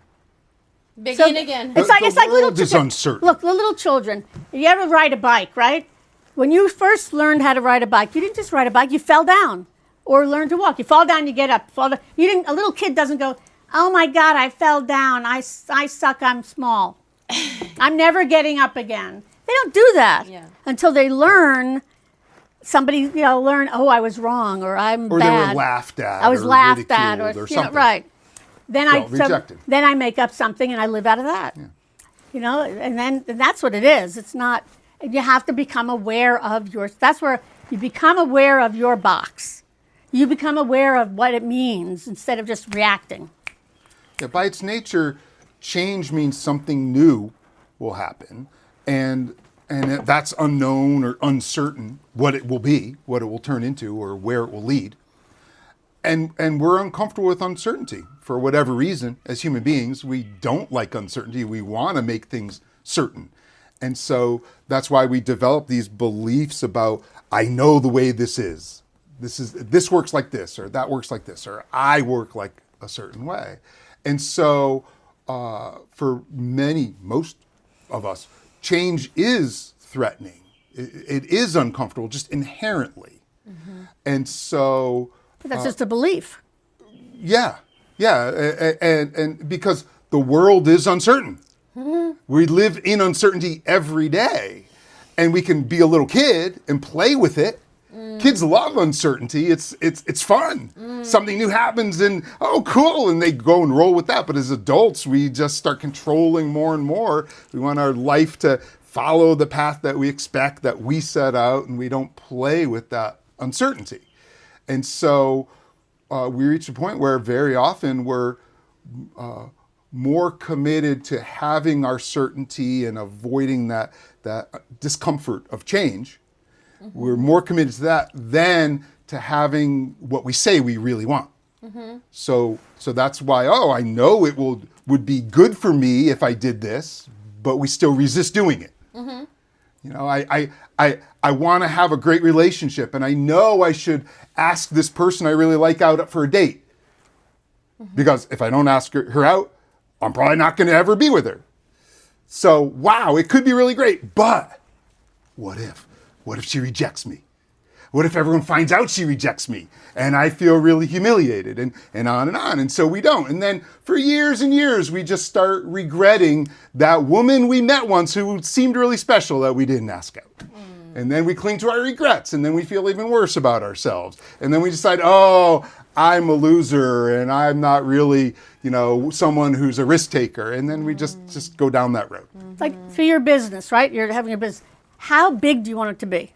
Begin again. It's like little world is children. uncertain. Look, the little children. You ever ride a bike, right? When you first learned how to ride a bike, you didn't just ride a bike, you fell down or learned to walk. You fall down, you get up. Fall down. A little kid doesn't go, oh my God, I fell down. I suck, I'm small. I'm never getting up again. They don't do that until they learn. Somebody, learn, oh, I was wrong, or I'm bad. Or they were laughed at. I was or laughed at, ridiculed or something. right. Then Felt rejected. then I make up something and I live out of that. Yeah. and that's what it is. It's not, you have to become aware of that's where you become aware of your box. You become aware of what it means instead of just reacting. Yeah, by its nature, change means something new will happen, and that's unknown or uncertain what it will be, what it will turn into, or where it will lead. And we're uncomfortable with uncertainty for whatever reason. As human beings, we don't like uncertainty. We want to make things certain. And so that's why we develop these beliefs about, I know the way this is. This works like this, or that works like this, or I work like a certain way. And so for most of us, change is threatening. It is uncomfortable, just inherently. Mm-hmm. And so... But that's just a belief. Yeah. And because the world is uncertain. Mm-hmm. We live in uncertainty every day. And we can be a little kid and play with it. Kids love uncertainty. It's fun. Something new happens and, oh, cool, and they go and roll with that. But as adults, we just start controlling more and more. We want our life to follow the path that we expect, that we set out, and we don't play with that uncertainty. And so we reach a point where very often we're more committed to having our certainty and avoiding that discomfort of change. Mm-hmm. We're more committed to that than to having what we say we really want. Mm-hmm. So that's why, I know it would be good for me if I did this, but we still resist doing it. Mm-hmm. I want to have a great relationship, and I know I should ask this person I really like out for a date. Mm-hmm. Because if I don't ask her out, I'm probably not going to ever be with her. So, wow, it could be really great, but what if? What if she rejects me? What if everyone finds out she rejects me and I feel really humiliated, and on and on. And so we don't. And then for years and years, we just start regretting that woman we met once who seemed really special that we didn't ask out. And then we cling to our regrets, and then we feel even worse about ourselves. And then we decide, I'm a loser and I'm not really, someone who's a risk taker. And then we just go down that road. Like for your business, right? You're having your business. How big do you want it to be?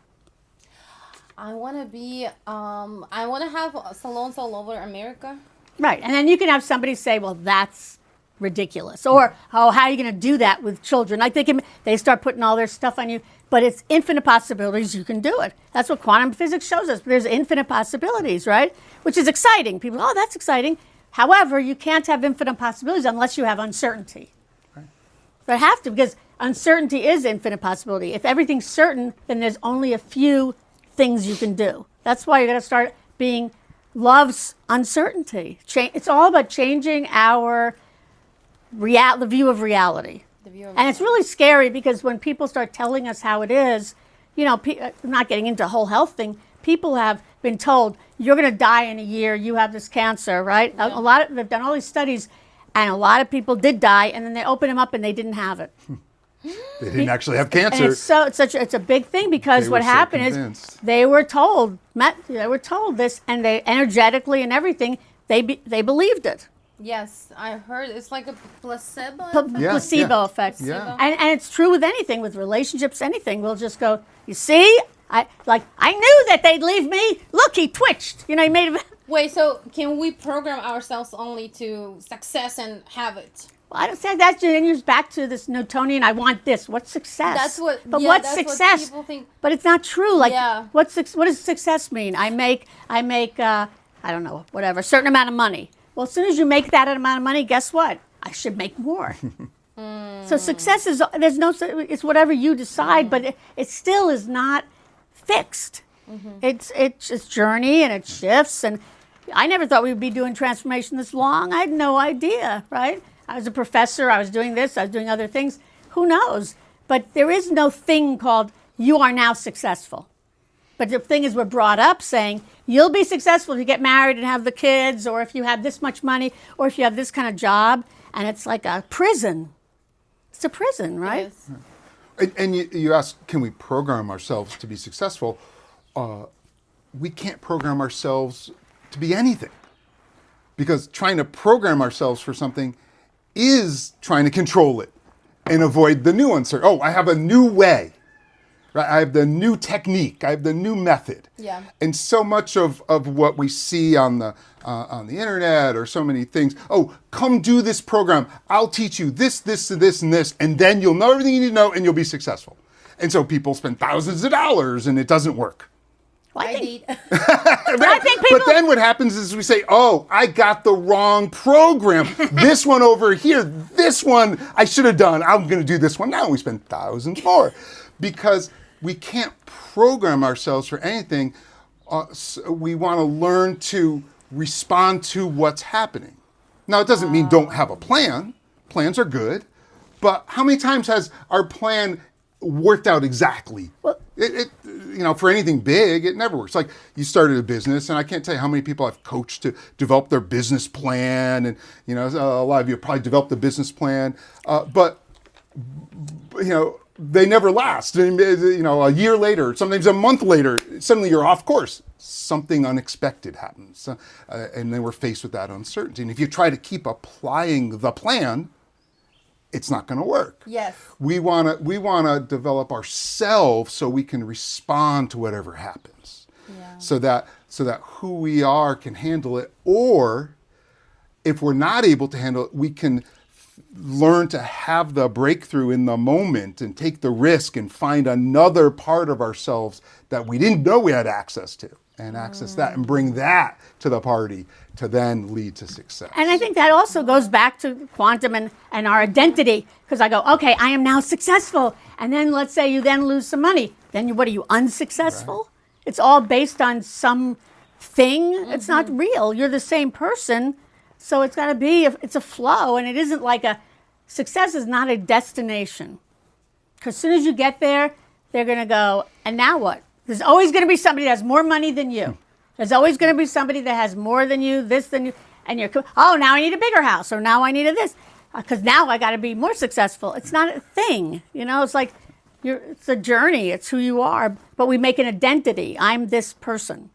I want to have salons all over America. Right. And then you can have somebody say, well, that's ridiculous. Or, how are you going to do that with children? Like they start putting all their stuff on you. But it's infinite possibilities. You can do it. That's what quantum physics shows us. There's infinite possibilities, right? Which is exciting. People, that's exciting. However, you can't have infinite possibilities unless you have uncertainty. Right. But have to, because uncertainty is infinite possibility. If everything's certain, then there's only a few things you can do. That's why you got to start loves uncertainty. It's all about changing our the view of reality. And it's really scary because when people start telling us how it is, I'm not getting into a whole health thing. People have been told, you're going to die in a year, you have this cancer, right? Yeah. They've done all these studies, and a lot of people did die, and then they open them up and they didn't have it. They didn't actually have cancer. And it's a big thing because what happened is they were told this, and they energetically and everything, they believed it. Yes, I heard it's like a placebo placebo effect. Yeah. And it's true with anything, with relationships, anything. We'll just go, you see, I knew that they'd leave me. Look, he twitched. He made it. Wait, so can we program ourselves only to success and have it? Well, I don't say that. Then you're back to this Newtonian. I want this. What's success? That's what. But yeah, what's that's success? What people think. But it's not true. Like, yeah. What does success mean? I make. I don't know, whatever, a certain amount of money. Well, as soon as you make that amount of money, guess what? I should make more. So success is, it's whatever you decide, but it still is not fixed. Mm-hmm. It's journey and it shifts. And I never thought we would be doing transformation this long. I had no idea, right? I was a professor. I was doing this. I was doing other things. Who knows? But there is no thing called you are now successful. But the thing is, we're brought up saying, you'll be successful if you get married and have the kids, or if you have this much money, or if you have this kind of job. And it's like a prison. It's a prison, right? Yes. And you ask, can we program ourselves to be successful? We can't program ourselves to be anything. Because trying to program ourselves for something is trying to control it and avoid the new uncertainty. Oh, I have a new way. Right? I have the new technique. I have the new method. Yeah. And so much of what we see on the internet, or so many things. Oh, come do this program. I'll teach you this, this, this, and this, and then you'll know everything you need to know, and you'll be successful. And so people spend thousands of dollars, and it doesn't work. Well, I did. I think people. But then what happens is we say, oh, I got the wrong program. This one over here, this one I should have done. I'm going to do this one now. We spend thousands more because we can't program ourselves for anything. So we want to learn to respond to what's happening. Now, it doesn't mean don't have a plan. Plans are good. But how many times has our plan worked out exactly? Well, for anything big, it never works. Like, you started a business, and I can't tell you how many people I've coached to develop their business plan, and a lot of you have probably developed a business plan, but they never last. And, a year later, sometimes a month later, suddenly you're off course. Something unexpected happens, and then we're faced with that uncertainty. And if you try to keep applying the plan, it's not going to work. Yes. We want to develop ourselves so we can respond to whatever happens. Yeah. So that who we are can handle it, or if we're not able to handle it, we can learn to have the breakthrough in the moment and take the risk and find another part of ourselves that we didn't know we had access to, and access that and bring that to the party to then lead to success. And I think that also goes back to quantum and our identity. Because I go, okay, I am now successful. And then let's say you then lose some money. Then what are you, unsuccessful? Right. It's all based on some thing. Mm-hmm. It's not real. You're the same person. So it's got to be, it's a flow. And it isn't like success is not a destination. Because as soon as you get there, they're going to go, and now what? There's always going to be somebody that has more money than you. There's always going to be somebody that has more than you, this than you, and you're, oh, now I need a bigger house, or now I need this, because now I got to be more successful. It's not a thing, it's like, it's a journey, it's who you are, but we make an identity. I'm this person,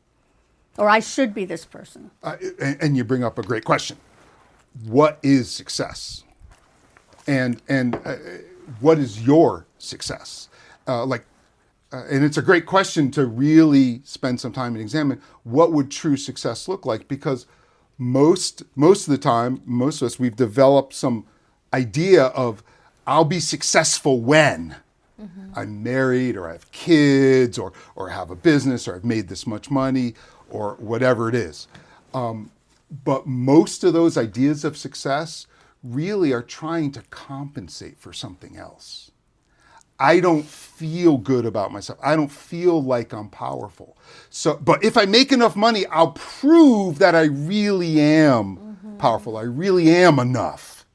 or I should be this person. And you bring up a great question. What is success? And what is your success? And it's a great question to really spend some time and examine what would true success look like, because most of the time, most of us, we've developed some idea of I'll be successful when I'm married, or I have kids, or have a business, or I've made this much money, or whatever it is. But most of those ideas of success really are trying to compensate for something else. I don't feel good about myself. I don't feel like I'm powerful. But if I make enough money, I'll prove that I really am powerful. I really am enough.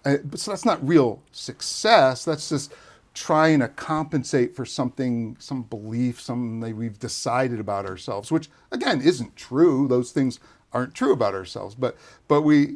So that's not real success. That's just trying to compensate for something, some belief, something that we've decided about ourselves, which again isn't true. Those things aren't true about ourselves. But we,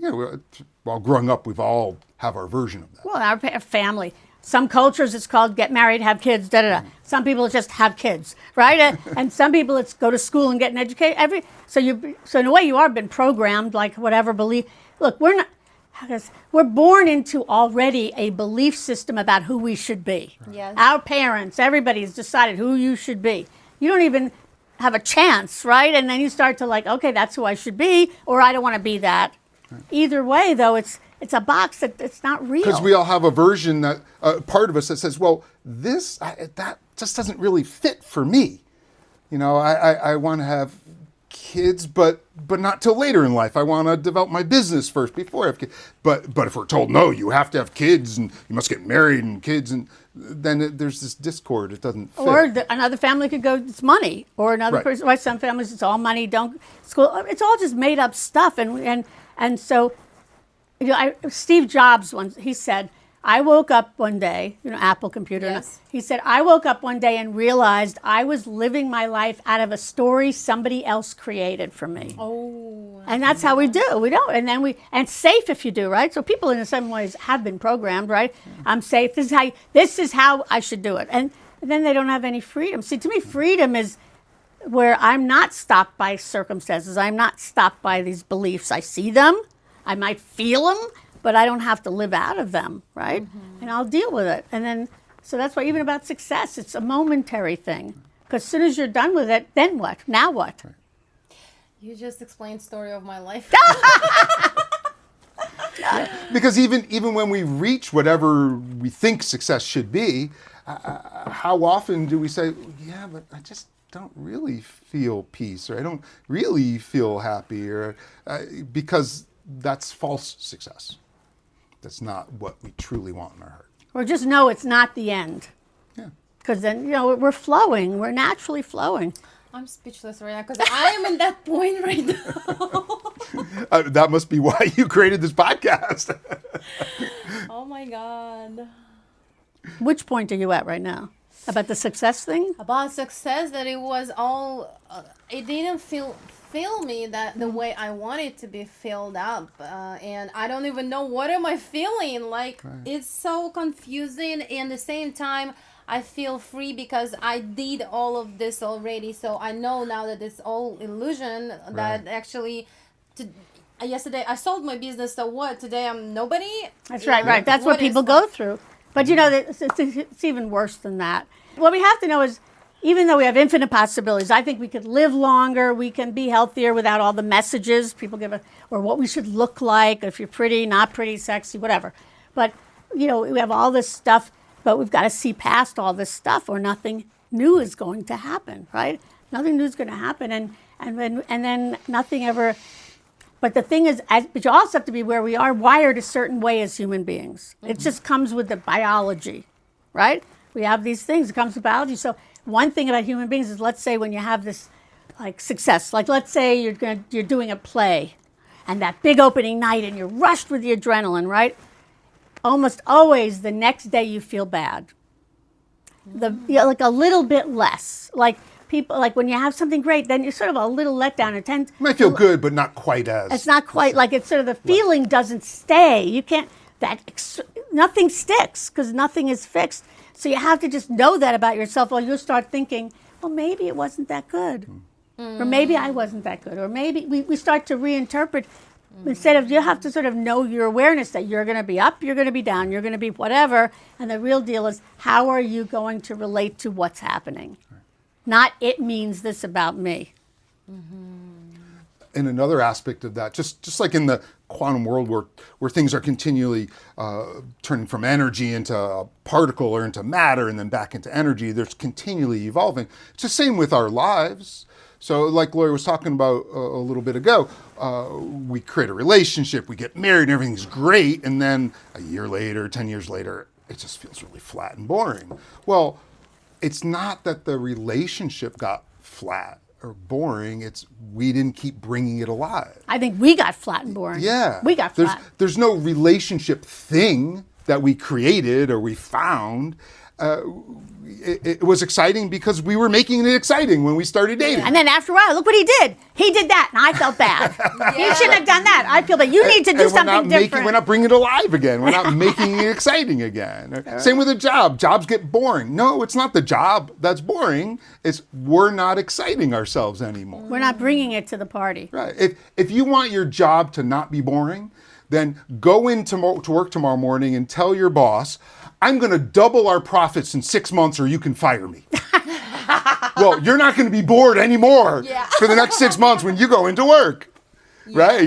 while growing up, we've all have our version of that. Well, our family. Some cultures it's called get married, have kids, da-da-da. Some people it's just have kids, right? And some people it's go to school and get an education. So in a way you are been programmed, like whatever belief. Look, we're born into already a belief system about who we should be. Yes. Our parents, everybody's decided who you should be. You don't even have a chance, right? And then you start to okay, that's who I should be, or I don't want to be that. Right. Either way, though, it's a box that it's not real. Because we all have a version that part of us that says, well, that just doesn't really fit for me. I want to have kids, but not till later in life. I want to develop my business first before I have kids. But if we're told, no, you have to have kids and you must get married and kids, and then there's this discord. It doesn't fit. Or another family could go, it's money. Or another person, right? Some families, it's all money, don't school. It's all just made up stuff. And so, Steve Jobs once, he said, I woke up one day, Apple computer. Yes. He said, I woke up one day and realized I was living my life out of a story somebody else created for me. Oh. And that's how we do. We don't. And then and it's safe if you do, right? So people in some ways have been programmed, right? I'm safe. This is how I should do it. And then they don't have any freedom. See, to me, freedom is where I'm not stopped by circumstances. I'm not stopped by these beliefs. I see them. I might feel them. but I don't have to live out of them, right? And I'll deal with it. And then, so that's why even about success, it's a momentary thing. Because as soon as you're done with it, then what? Now what? You just explained story of my life. Because even when we reach whatever we think success should be, how often do we say, yeah, but I just don't really feel peace, or I don't really feel happy, or because that's false success. That's not what we truly want in our heart. Or just know it's not the end. Yeah. Because then, we're flowing. We're naturally flowing. I'm speechless right now because I am in that point right now. That must be why you created this podcast. Oh my God. Which point are you at right now? About the success thing? About success, that it was all, it didn't fill me that the way I wanted to be filled up. And I don't even know what am I feeling. Like, it's so confusing. And at the same time, I feel free because I did all of this already. So I know now that it's all illusion, that actually, yesterday I sold my business. So what? Today I'm nobody? That's right. That's what people go through. But it's even worse than that. What we have to know is, even though we have infinite possibilities, I think we could live longer, we can be healthier without all the messages people give us, or what we should look like, if you're pretty, not pretty, sexy, whatever. But, we have all this stuff, but we've got to see past all this stuff, or nothing new is going to happen, right? Nothing new is going to happen, and then nothing ever. But the thing is, but you also have to be where we are wired a certain way as human beings. It just comes with the biology, right? We have these things. It comes with biology. So one thing about human beings is, let's say when you have this success, let's say you're doing a play, and that big opening night, and you're rushed with the adrenaline, right? Almost always the next day you feel bad. Like a little bit less. Like people, like when you have something great, then you're sort of a little let down. It tends. You might feel good, but not quite as. It's not quite like it's sort of the feeling doesn't stay. You can't. Nothing sticks because nothing is fixed. So you have to just know that about yourself, or you'll start thinking, well, maybe it wasn't that good, or maybe I wasn't that good, or maybe we start to reinterpret. Instead of, you have to sort of know your awareness that you're going to be up, you're going to be down, you're going to be whatever, and the real deal is, how are you going to relate to what's happening? Not, it means this about me. And another aspect of that, just like in the quantum world where things are continually turning from energy into a particle or into matter and then back into energy, there's continually evolving. It's the same with our lives. So like Lori was talking about a little bit ago, we create a relationship, we get married, and everything's great, and then a year later, 10 years later, it just feels really flat and boring. Well, it's not that the relationship got flat or boring, it's we didn't keep bringing it alive. I think we got flat and boring. Yeah. We got flat. There's no relationship thing that we created or we found. It was exciting because we were making it exciting when we started dating. And then after a while, look what he did. He did that, and I felt bad. He shouldn't have done that. I feel that you need to do something different. We're not bringing it alive again. We're not making it exciting again. Same with a job. Jobs get boring. No, it's not the job that's boring. It's we're not exciting ourselves anymore. We're not bringing it to the party. Right. If you want your job to not be boring, then go to work tomorrow morning and tell your boss, I'm going to double our profits in 6 months or you can fire me. Well, you're not going to be bored anymore for the next 6 months when you go into work. Right?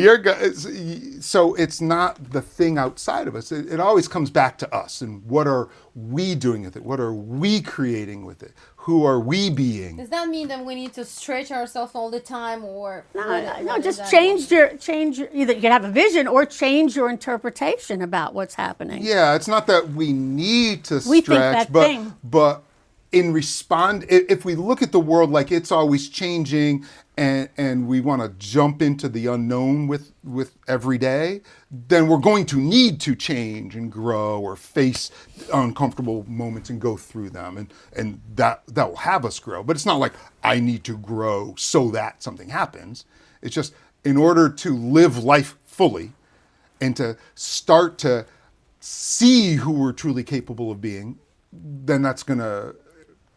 So it's not the thing outside of us. It always comes back to us. And what are we doing with it? What are we creating with it? Who are we being? Does that mean that we need to stretch ourselves all the time, or no? Just change your. Either you can have a vision or change your interpretation about what's happening. Yeah, it's not that we need to We stretch, think that thing. but if we look at the world like it's always changing, and we want to jump into the unknown with every day, then we're going to need to change and grow or face uncomfortable moments and go through them, and that will have us grow. But it's not like I need to grow so that something happens. It's just in order to live life fully and to start to see who we're truly capable of being, then that's going to,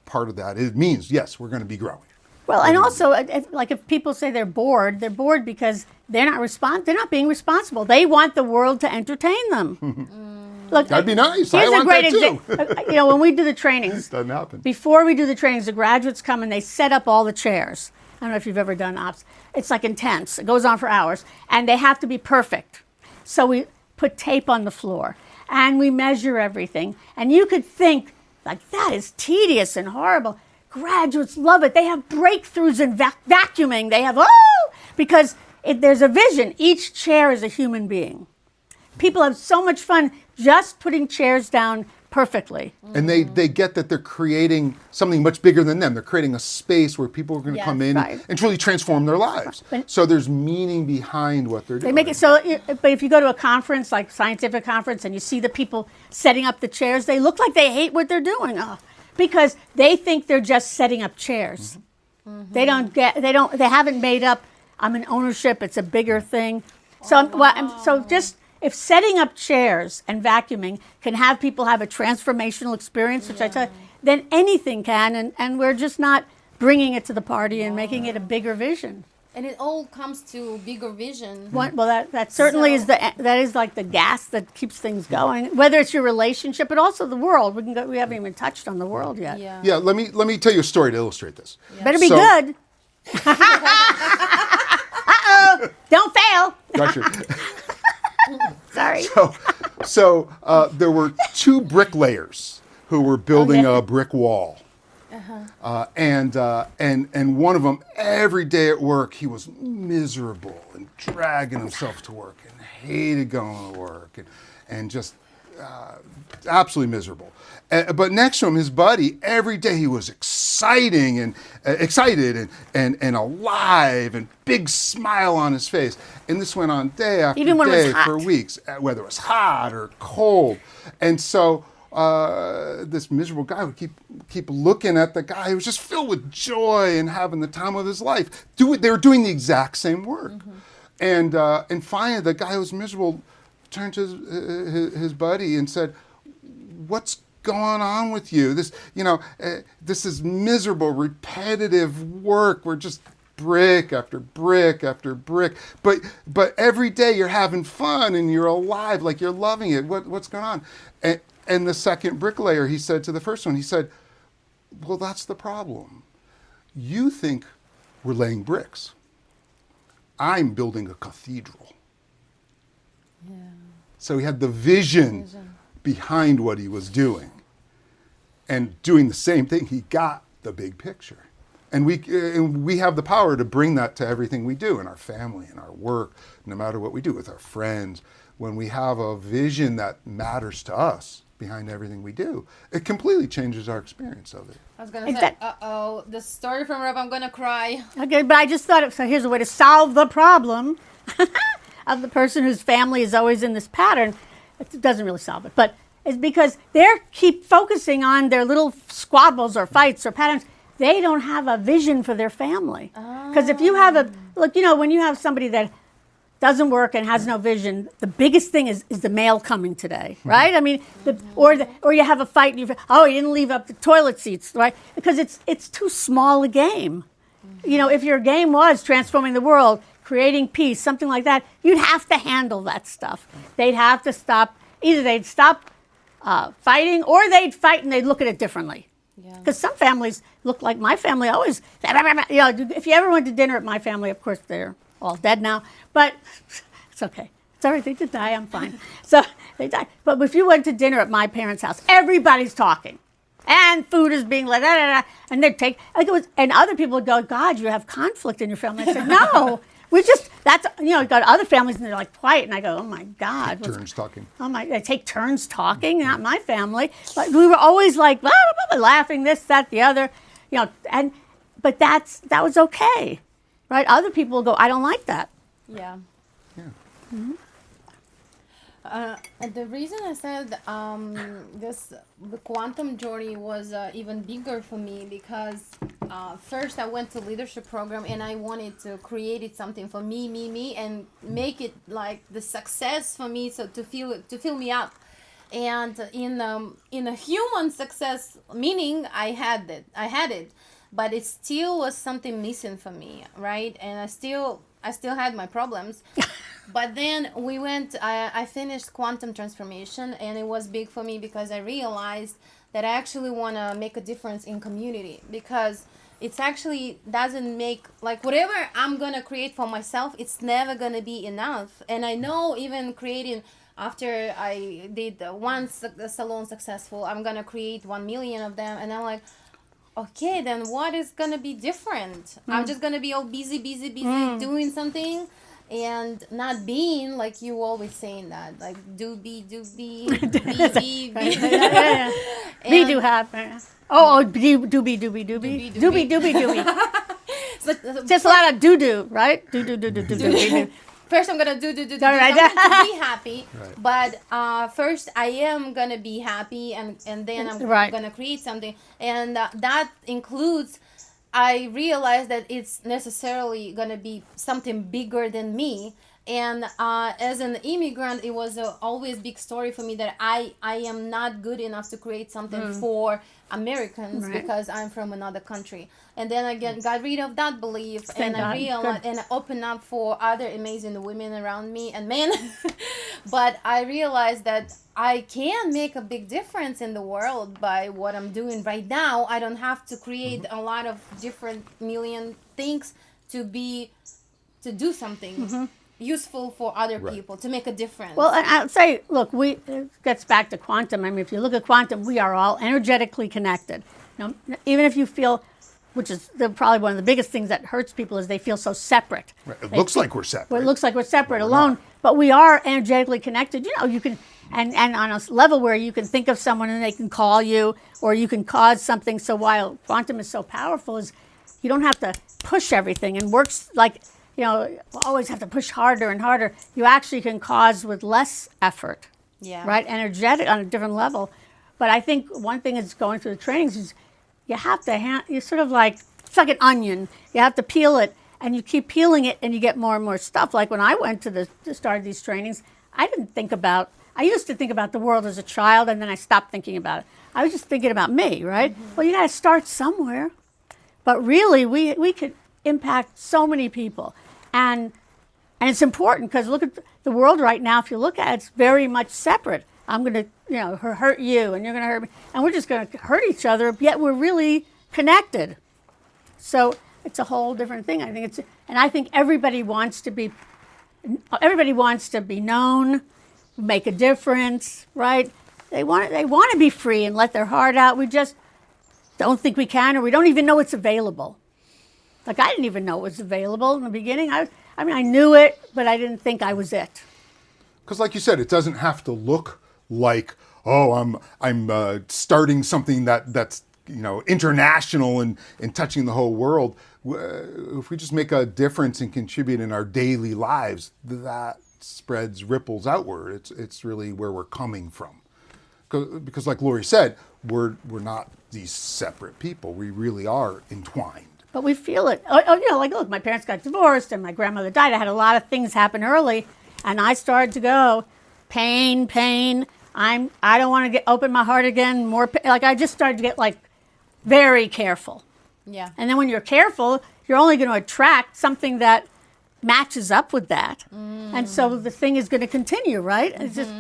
part of that, it means, yes, we're going to be growing. Well, and also, like if people say they're bored because they're not being responsible. They want the world to entertain them. Look, That'd be nice. I Here's a want great that too. example. When we do the trainings, Doesn't happen. before we do the trainings, the graduates come and they set up all the chairs. I don't know if you've ever done ops. It's like intense. It goes on for hours, and they have to be perfect. So we put tape on the floor, and we measure everything. And you could think, like, that is tedious and horrible. Graduates love it. They have breakthroughs in vacuuming. They have, because there's a vision. Each chair is a human being. People have so much fun just putting chairs down perfectly. And they get that they're creating something much bigger than them. They're creating a space where people are going to Yes, come in right. and truly transform their lives. But- So there's meaning behind what they're doing. They make it so, but if you go to a conference, like scientific conference, and you see the people setting up the chairs, they look like they hate what they're doing. Because they think they're just setting up chairs. They haven't made up, I'm an ownership, it's a bigger thing. So just, if setting up chairs and vacuuming can have people have a transformational experience, which I tell you, then anything can, and we're just not bringing it to the party and making it a bigger vision. And it all comes to bigger vision. Well, that certainly is that is like the gas that keeps things going. Whether it's your relationship, but also the world. We haven't even touched on the world yet. Yeah. Yeah, let me tell you a story to illustrate this. Better be So- good. Don't fail. Gotcha. Sorry. So there were two bricklayers who were building Okay. a brick wall. And one of them, every day at work, he was miserable and dragging himself to work and hated going to work and just absolutely miserable. But next to him, his buddy, every day he was excited and alive and big smile on his face. And this went on day after Even when it was day hot. for weeks, whether it was hot or cold. And so this miserable guy would keep looking at the guy who was just filled with joy and having the time of his life. They were doing the exact same work. And finally, the guy who was miserable turned to his buddy and said, "What's going on with you? This is miserable, repetitive work. We're just brick after brick after brick. But every day you're having fun and you're alive, like you're loving it. What's going on?" And the second bricklayer, he said to the first one, he said, "Well, that's the problem. You think we're laying bricks. I'm building a cathedral." Yeah. So he had the vision behind what he was doing. And doing the same thing, he got the big picture. And we have the power to bring that to everything we do in our family, in our work, no matter what we do with our friends. When we have a vision that matters to us behind everything we do, it completely changes our experience of it. I was going to say, the story from Rob, I'm going to cry. Okay, but I just thought, so here's a way to solve the problem of the person whose family is always in this pattern. It doesn't really solve it, but it's because they keep focusing on their little squabbles or fights or patterns. They don't have a vision for their family. Because if you have when you have somebody that doesn't work and has no vision, the biggest thing is the mail coming today, right? I mean, or you have a fight and you didn't leave up the toilet seats, right? Because it's too small a game. If your game was transforming the world, creating peace, something like that, you'd have to handle that stuff. They'd have to stop. Either they'd stop fighting, or they'd fight and they'd look at it differently. Because some families look like my family always. If you ever went to dinner at my family, of course they're all dead now, but it's okay. It's all right. They did die. I'm fine. So they died. But if you went to dinner at my parents' house, everybody's talking, and food is being like and they'd take. And other people would go, "God, you have conflict in your family." I said, "No, got other families and they're like quiet." And I go, "Oh my God, Turns talking. Oh my! They take turns talking. Not my family. But we were always like blah, blah, blah, laughing, this, that, the other, But that was okay, right? Other people go, "I don't like that." Yeah. Yeah. Mm-hmm. And the reason I said the quantum journey was even bigger for me because first I went to leadership program and I wanted to create something for me, and make it like the success for me, so to fill me up. And in a human success meaning, I had it. but it still was something missing for me, right? And I still had my problems. But then I finished quantum transformation, and it was big for me because I realized that I actually want to make a difference in community, because it's actually doesn't make, like, whatever I'm going to create for myself, it's never going to be enough. And I know even creating, after I did the salon successful, I'm going to create 1 million of them. And I'm like, okay, then what is going to be different? I'm just going to be all busy doing something and not being, like you always saying that, like do be, be. Yeah. Be do have. Doobie. So, Just a lot of do, right? Do. first I'm gonna do Right. something to be happy, but first I am gonna be happy, and then I'm Right. gonna create something, and that includes, I realize that it's necessarily gonna be something bigger than me. And as an immigrant, it was always big story for me that I am not good enough to create something for Americans, Right. because I'm from another country. And then again, got rid of that belief, Thank and I God. realized, Good. and I opened up for other amazing women around me and men. But I realized that I can make a big difference in the world by what I'm doing right now. I don't have to create a lot of different million things to do something useful for other people, to make a difference. Well, and I'll say, look, it gets back to quantum. I mean, if you look at quantum, we are all energetically connected. You know, even if you feel, which is probably one of the biggest things that hurts people, is they feel so separate. Right. It looks like we're separate. Well, it looks like we're separate alone, but we are energetically connected. You know, you can, and on a level where you can think of someone and they can call you, or you can cause something. So while quantum is so powerful, is you don't have to push everything and works like, you know, always have to push harder and harder. You actually can cause with less effort, right? Energetic on a different level. But I think one thing is going through the trainings is you have to, you sort of like, it's like an onion. You have to peel it, and you keep peeling it, and you get more and more stuff. Like when I went to start these trainings, I used to think about the world as a child, and then I stopped thinking about it. I was just thinking about me, right? Well, you got to start somewhere. But really, we could impact so many people. And it's important, because look at the world right now. If you look at it, it's very much separate. I'm going to, hurt you, and you're going to hurt me. And we're just going to hurt each other, yet we're really connected. So it's a whole different thing. I think everybody wants to be known, make a difference, right? They want to be free and let their heart out. We just don't think we can, or we don't even know it's available. Like, I didn't even know it was available in the beginning. I knew it, but I didn't think I was it. Because, like you said, it doesn't have to look like, oh, I'm starting something that's international and touching the whole world. If we just make a difference and contribute in our daily lives, that spreads ripples outward. It's really where we're coming from. Because, like Lori said, we're not these separate people. We really are entwined. But we feel it. Like, look, my parents got divorced and my grandmother died. I had a lot of things happen early, and I started to go, pain. I don't want to open my heart again. More pain. Like, I just started to get like very careful. Yeah. And then when you're careful, you're only going to attract something that matches up with that, and so the thing is going to continue, right? It's just,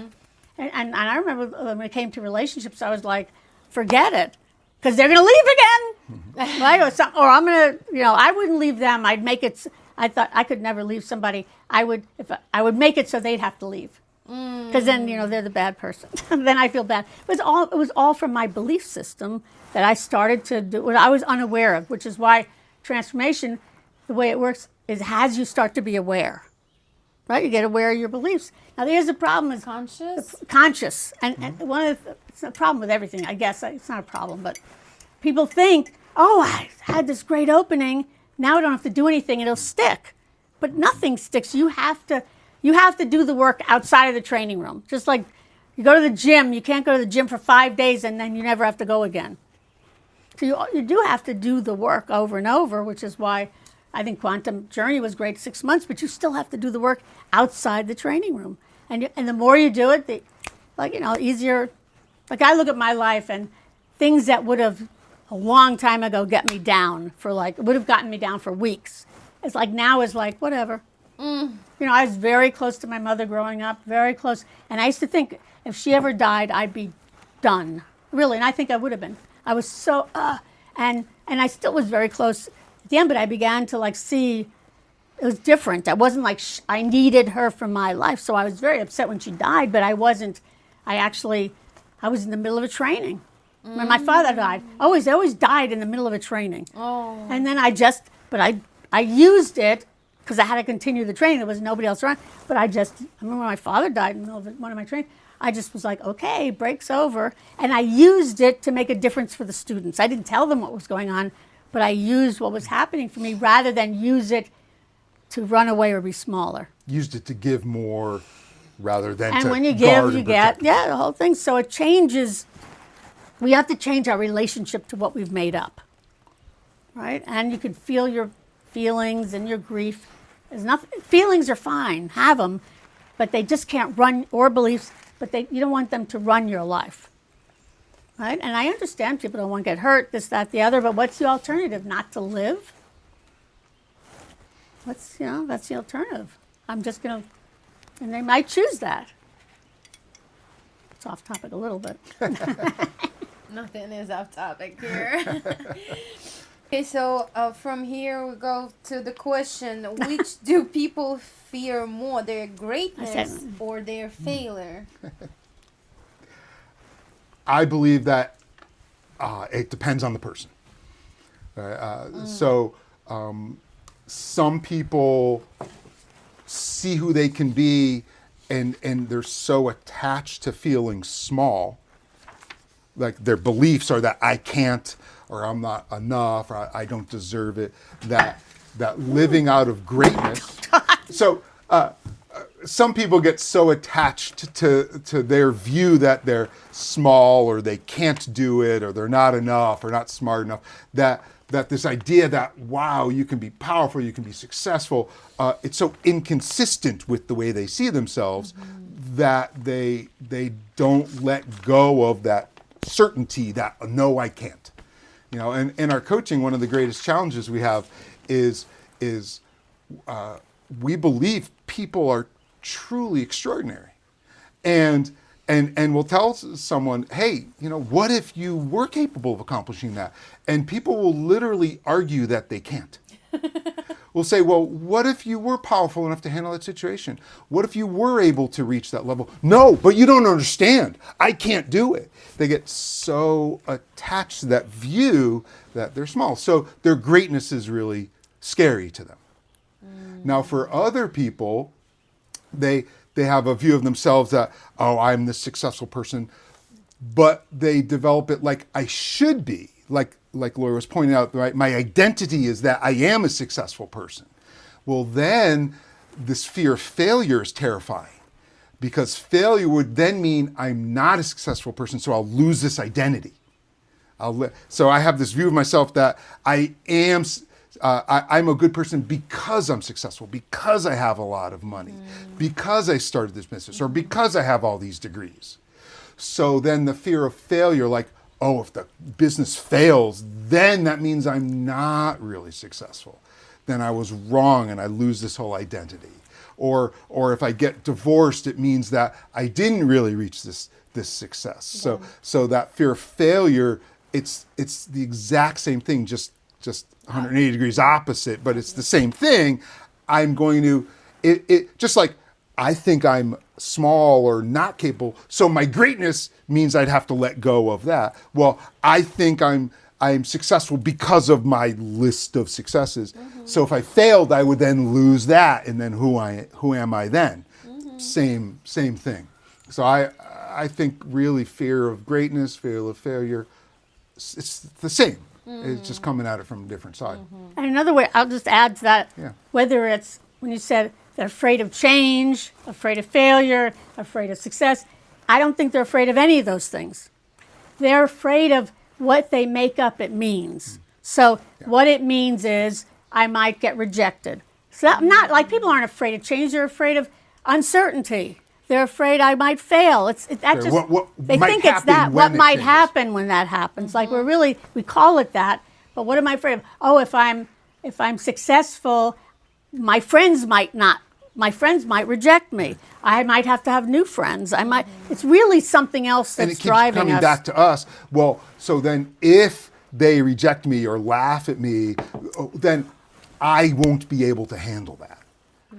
and I remember when it came to relationships, I was like, forget it. Because they're going to leave again, right? Or I'm going to, I wouldn't leave them. I'd make it. I thought I could never leave somebody. I would make it so they'd have to leave. Because then, they're the bad person. Then I feel bad. It was all from my belief system that I started to do, what I was unaware of, which is why transformation, the way it works, is as you start to be aware, right? You get aware of your beliefs. Now, here's the problem: is conscious, and one of it's a problem with everything. I guess it's not a problem, but people think, oh, I had this great opening. Now I don't have to do anything; it'll stick. But nothing sticks. You have to do the work outside of the training room. Just like you go to the gym, you can't go to the gym for 5 days and then you never have to go again. So you do have to do the work over and over, which is why I think Quantum Journey was great 6 months, but you still have to do the work outside the training room. And the more you do it, easier. Like, I look at my life and things that would have a long time ago get me down for like, it would have gotten me down for weeks. It's like now is like, whatever. You know, I was very close to my mother growing up, very close. And I used to think if she ever died, I'd be done. Really, and I think I would have been. I was so, and I still was very close at the end, but I began to like see it was different. I wasn't like, I needed her for my life. So I was very upset when she died, but I wasn't, I was in the middle of a training. When my father died, they always died in the middle of a training. Oh. And then I used it because I had to continue the training. There was nobody else around. But I remember when my father died in the middle of one of my trainings, I just was like, okay, break's over. And I used it to make a difference for the students. I didn't tell them what was going on, but I used what was happening for me rather than use it to run away or be smaller. Used it to give more rather than And to when you guard give, you and get, protect. yeah, the whole thing. So it changes. We have to change our relationship to what we've made up, right? And you can feel your feelings and your grief. There's nothing. Feelings are fine, have them, but they just can't run, or beliefs, but you don't want them to run your life, right? And I understand people don't want to get hurt, this, that, the other, but what's the alternative? Not to live? That's the alternative. I'm just going to, and they might choose that. It's off topic a little bit. Nothing is off topic here. Okay, so from here we go to the question: which do people fear more, their greatness or their failure? I believe that it depends on the person. So some people see who they can be, and they're so attached to feeling small. Like their beliefs are that I can't, or I'm not enough, or I don't deserve it. That living out of greatness. So some people get so attached to their view that they're small, or they can't do it, or they're not enough, or not smart enough, that this idea that, wow, you can be powerful, you can be successful, it's so inconsistent with the way they see themselves that they don't let go of that certainty that, no, I can't. You know, and in our coaching, one of the greatest challenges we have is we believe people are truly extraordinary. And we'll tell someone, hey, you know, what if you were capable of accomplishing that? And people will literally argue that they can't. We'll say, well, what if you were powerful enough to handle that situation? What if you were able to reach that level? No, but you don't understand. I can't do it. They get so attached to that view that they're small. So their greatness is really scary to them. Now, for other people, they have a view of themselves that, oh, I'm this successful person, but they develop it like I should be. Like Laura was pointing out, right? My identity is that I am a successful person. Well, then this fear of failure is terrifying, because failure would then mean I'm not a successful person, so I'll lose this identity. So I have this view of myself that I am. I'm a good person because I'm successful, because I have a lot of money, because I started this business, or because I have all these degrees. So then the fear of failure, like, oh, if the business fails, then that means I'm not really successful. Then I was wrong and I lose this whole identity. Or if I get divorced, it means that I didn't really reach this success. Yeah. So that fear of failure, it's the exact same thing, just 180 degrees opposite, but it's the same thing. I'm going to, it just like I think I'm small or not capable, so my greatness means I'd have to let go of that. Well, I think I'm successful because of my list of successes. So if I failed, I would then lose that, and then who am I then? Same thing. So I think really fear of greatness, fear of failure, it's the same. It's just coming at it from a different side. And another way, I'll just add to that, Yeah. whether it's when you said they're afraid of change, afraid of failure, afraid of success, I don't think they're afraid of any of those things. They're afraid of what they make up it means. So what it means is I might get rejected. So not like people aren't afraid of change, they're afraid of uncertainty. They're afraid I might fail. That Sure. just What they might think it's happen that. when What it might changes. happen when that happens? Like we call it that. But what am I afraid of? Oh, if I'm successful, my friends might not. My friends might reject me. I might have to have new friends. I might. It's really something else And that's it keeps driving coming us. back to us. Well, so then if they reject me or laugh at me, then I won't be able to handle that.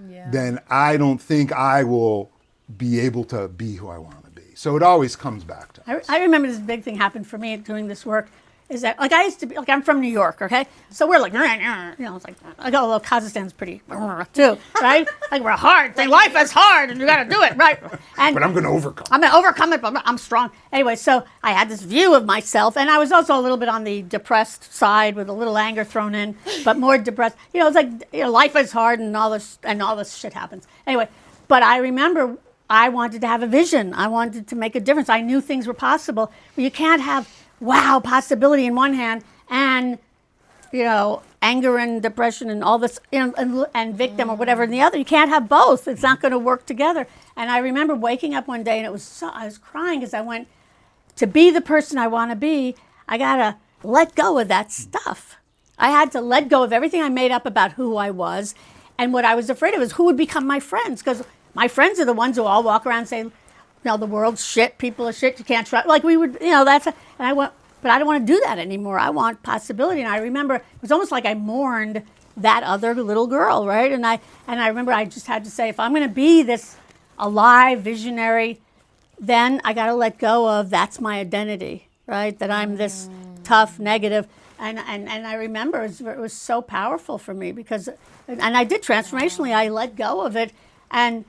Yeah. Then I don't think I will be able to be who I want to be. So it always comes back to us. I remember this big thing happened for me doing this work. Is that like I used to be like I'm from New York, okay? So we're like, you know, it's like although Kazakhstan's pretty too, right? Like we're hard. Life is hard, and you got to do it, right? And But I'm going to overcome. I'm going to overcome it, but I'm strong. Anyway, so I had this view of myself, and I was also a little bit on the depressed side with a little anger thrown in, but more depressed. You know, it's like life is hard, and all this shit happens. Anyway, but I remember I wanted to have a vision. I wanted to make a difference. I knew things were possible. But you can't have possibility in one hand and anger and depression and all this and victim or whatever in the other. You can't have both. It's not going to work together. And I remember waking up one day and I was crying because I went, to be the person I want to be, I got to let go of that stuff. I had to let go of everything I made up about who I was. And what I was afraid of is who would become my friends, because my friends are the ones who all walk around and say, the world's shit, people are shit, you can't trust. Like we would, and I went, but I don't want to do that anymore. I want possibility. And I remember it was almost like I mourned that other little girl, right? And I remember I just had to say, if I'm going to be this alive visionary, then I got to let go of that's my identity, right? That I'm this tough, negative. And I remember it was so powerful for me because, and I did transformationally, I let go of it. And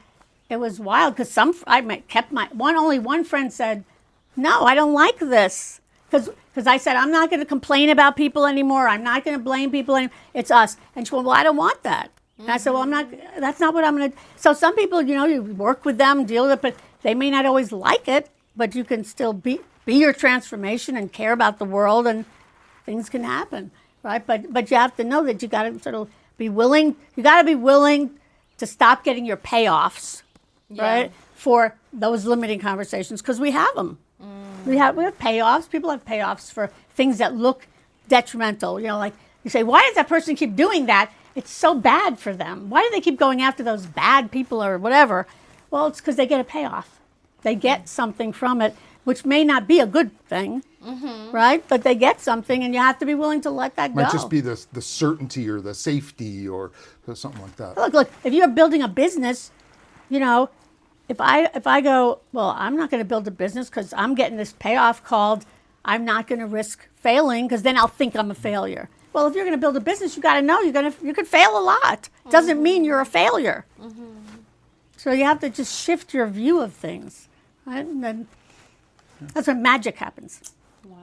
it was wild because only one friend said, no, I don't like this. Because I said, I'm not going to complain about people anymore. I'm not going to blame people anymore. It's us. And she went, well, I don't want that. And I said, well, that's not what I'm going to. So some people, you work with them, deal with it, but they may not always like it, but you can still be your transformation and care about the world, and things can happen, right? But you have to know that you got to sort of be willing. You got to be willing to stop getting your payoffs, right, for those limiting conversations, because we have them. We have payoffs. People have payoffs for things that look detrimental. Like you say, why does that person keep doing that? It's so bad for them. Why do they keep going after those bad people or whatever? Well, it's because they get a payoff. They get something from it, which may not be a good thing, right? But they get something, and you have to be willing to let that go. Might just be the certainty or the safety or something like that. Look, if you're building a business, if I go, well, I'm not going to build a business because I'm getting this payoff called I'm not going to risk failing because then I'll think I'm a failure. Well, if you're going to build a business, you got to know you could fail a lot. Doesn't mean you're a failure. So you have to just shift your view of things, right? And then that's when magic happens. Wow.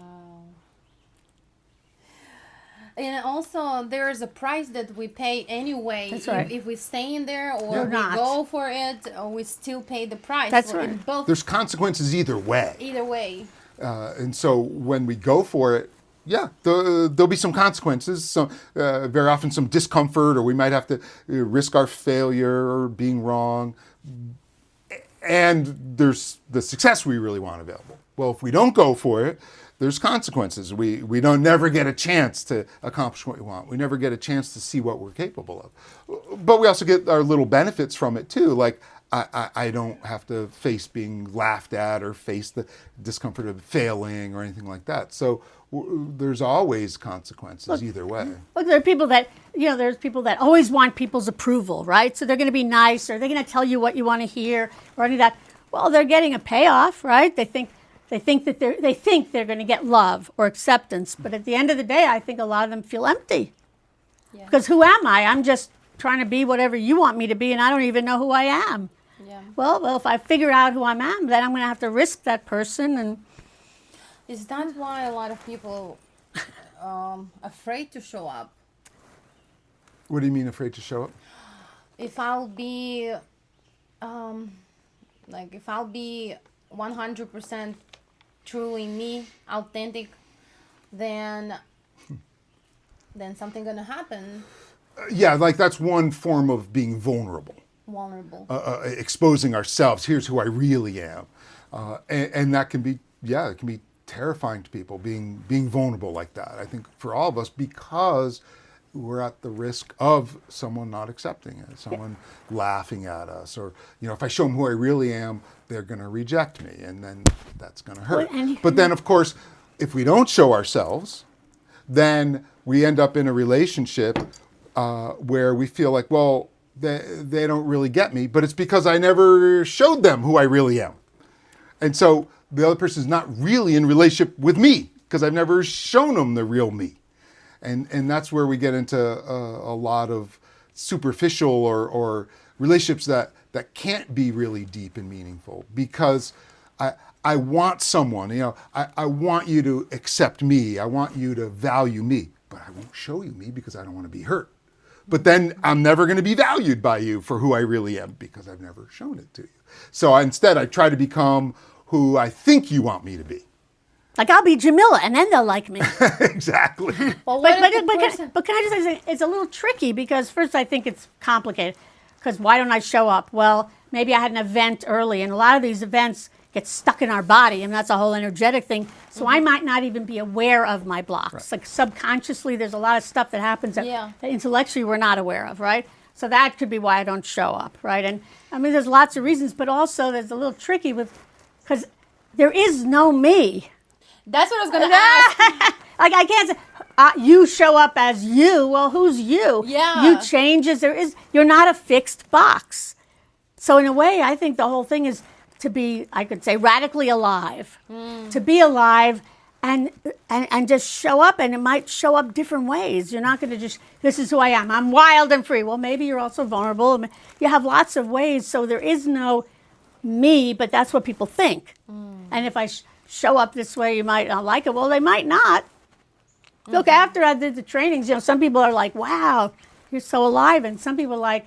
And also, there is a price that we pay anyway. That's right. If we stay in there or Or we not. go for it, or we still pay the price. That's So right. in both, There's consequences either way. either way. And so when we go for it, there'll be some consequences, very often some discomfort, or we might have to risk our failure or being wrong. And there's the success we really want available. Well, if we don't go for it, there's consequences. We don't never get a chance to accomplish what we want. We never get a chance to see what we're capable of. But we also get our little benefits from it too. Like I don't have to face being laughed at or face the discomfort of failing or anything like that. So there's always consequences either way. Look, there are people that, there's people that always want people's approval, right? So they're going to be nice, or they're going to tell you what you want to hear, or any of that. Well, they're getting a payoff, right? They think they're going to get love or acceptance, but at the end of the day, I think a lot of them feel empty. Yeah. Because who am I? I'm just trying to be whatever you want me to be, and I don't even know who I am. Yeah. Well, if I figure out who I am, then I'm going to have to risk that person. And Is that why a lot of people afraid to show up? What do you mean afraid to show up? If I'll be, if I'll be 100% truly me, authentic, then something gonna happen. Yeah, like that's one form of being vulnerable. Vulnerable. Exposing ourselves. Here's who I really am, and that can be, it can be terrifying to people, being vulnerable like that. I think for all of us, because we're at the risk of someone not accepting it, someone laughing at us, or if I show them who I really am, they're going to reject me, and then that's going to hurt. But then, of course, if we don't show ourselves, then we end up in a relationship where we feel like, well, they don't really get me, but it's because I never showed them who I really am. And so the other person is not really in relationship with me because I've never shown them the real me. And that's where we get into a lot of superficial or relationships that can't be really deep and meaningful, because I want someone, I want you to accept me. I want you to value me, but I won't show you me because I don't want to be hurt. But then I'm never going to be valued by you for who I really am because I've never shown it to you. So instead, I try to become who I think you want me to be. Like, I'll be Jamila, and then they'll like me. Exactly. Well, But can I just say, it's a little tricky, because first I think it's complicated. Because why don't I show up? Well, maybe I had an event early, and a lot of these events get stuck in our body, and that's a whole energetic thing. So I might not even be aware of my blocks. Right. Like, subconsciously, there's a lot of stuff that happens that Yeah. intellectually we're not aware of, right? So that could be why I don't show up, right? And I mean, there's lots of reasons, but also there's a little tricky because there is no me. That's what I was going to ask. Like, I can't say, you show up as you. Well, who's you? Yeah. You change as you're not a fixed box. So in a way, I think the whole thing is to be, I could say, radically alive. To be alive and just show up, and it might show up different ways. You're not going to just, this is who I am. I'm wild and free. Well, maybe you're also vulnerable. You have lots of ways. So there is no me, but that's what people think. And if I show up this way, you might not like it. Well, they might not. Look, after I did the trainings, some people are like, wow, you're so alive. And some people are like,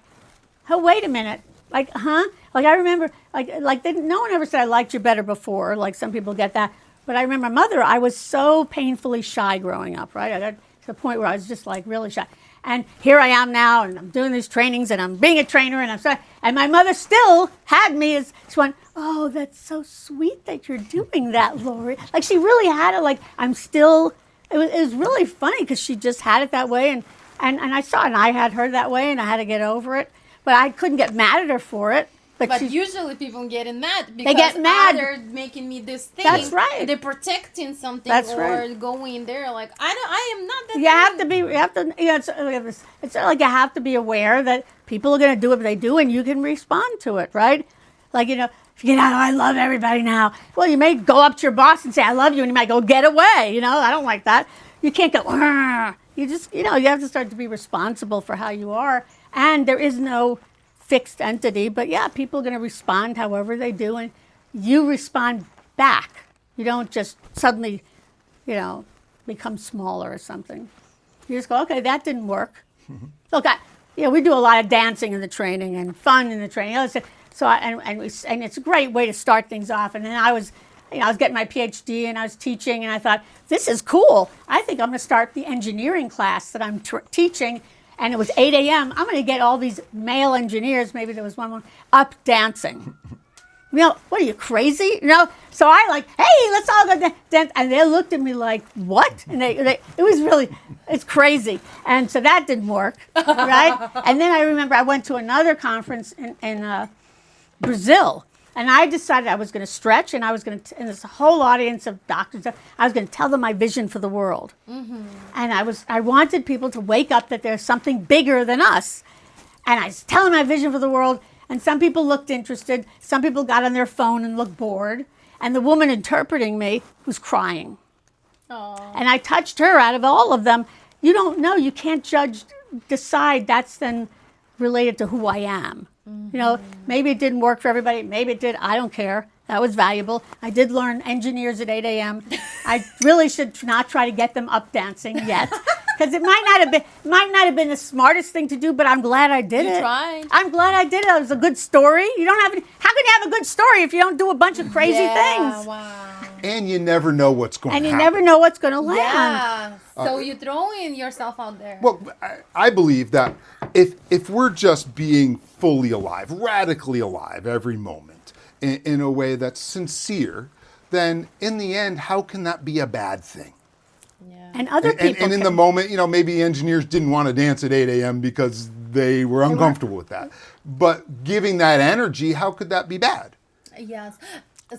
oh, wait a minute. Like, huh? Like, I remember, no one ever said I liked you better before. Like, some people get that. But I remember my mother, I was so painfully shy growing up, right? I got to the point where I was just like really shy. And here I am now, and I'm doing these trainings, and I'm being a trainer, and I'm sorry. And my mother still had me as, she went, oh, that's so sweet that you're doing that, Lori. Like, she really had it, like, I'm still, it was really funny, because she just had it that way, and I saw it, and I had her that way, and I had to get over it. But I couldn't get mad at her for it. But usually people getting mad because they get mad. They're making me this thing. That's right. They're protecting something. That's or right. going there like I am not that. You have to be. It's like you have to be aware that people are going to do what they do, and you can respond to it, right? Like, if you get out, I love everybody now. Well, you may go up to your boss and say I love you, and you might go get away. I don't like that. You can't go. Argh. You just you have to start to be responsible for how you are, and there is no fixed entity, but people are going to respond however they do, and you respond back. You don't just suddenly, become smaller or something. You just go, okay, that didn't work. Look, we do a lot of dancing in the training and fun in the training. So, and it's a great way to start things off. And then I was getting my PhD, and I was teaching, and I thought, this is cool. I think I'm going to start the engineering class that I'm teaching. And it was 8 a.m. I'm going to get all these male engineers, maybe there was one, up dancing. What are you, crazy? So I hey, let's all go dance. And they looked at me like, what? And it's crazy. And so that didn't work, right? And then I remember I went to another conference in Brazil. And I decided I was going to stretch, and I was going to, and this whole audience of doctors, I was going to tell them my vision for the world. Mm-hmm. And I wanted people to wake up that there's something bigger than us. And I was telling my vision for the world, and some people looked interested. Some people got on their phone and looked bored. And the woman interpreting me was crying. Aww. And I touched her out of all of them. You don't know. You can't decide that's then related to who I am. Maybe it didn't work for everybody. Maybe it did. I don't care. That was valuable. I did learn engineers at 8 a.m. I really should not try to get them up dancing yet, because it might not have been the smartest thing to do. But I'm glad I did it. You tried. I'm glad I did it. It was a good story. How can you have a good story if you don't do a bunch of crazy things? Wow. And you never know what's going to happen. And you never know what's going to land. Yeah. So you're throwing yourself out there. Well, I believe that if we're just being fully alive, radically alive every moment in a way that's sincere, then in the end, how can that be a bad thing? Yeah. And other people And in the can- moment, maybe engineers didn't want to dance at 8 a.m. because they were uncomfortable with that. But giving that energy, how could that be bad? Yes.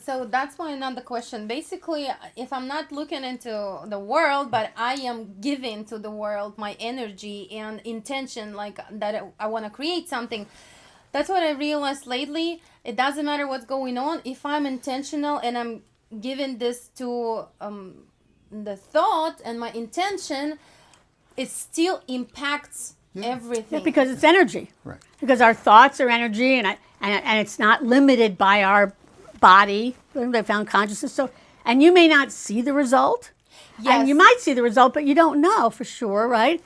So that's my another question. Basically, if I'm not looking into the world, but I am giving to the world my energy and intention, like that I want to create something. That's what I realized lately. It doesn't matter what's going on. If I'm intentional and I'm giving this to the thought and my intention, it still impacts everything. Yeah, because it's energy. Right. Because our thoughts are energy, and it's not limited by our body. They found consciousness. So, and you may not see the result. Yes. And you might see the result, but you don't know for sure, right?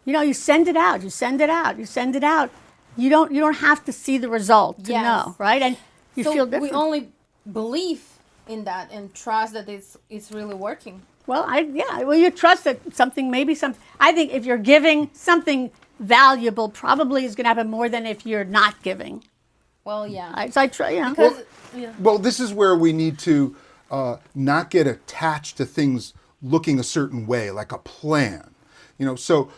You send it out. You send it out. You send it out. You don't have to see the result to Yes. know, right? And you So feel different. we only believe in that and trust that it's really working. Well, you trust that I think if you're giving something valuable, probably is going to happen more than if you're not giving. Well, yeah. I try, Because, yeah. Well, this is where we need to not get attached to things looking a certain way, like a plan. So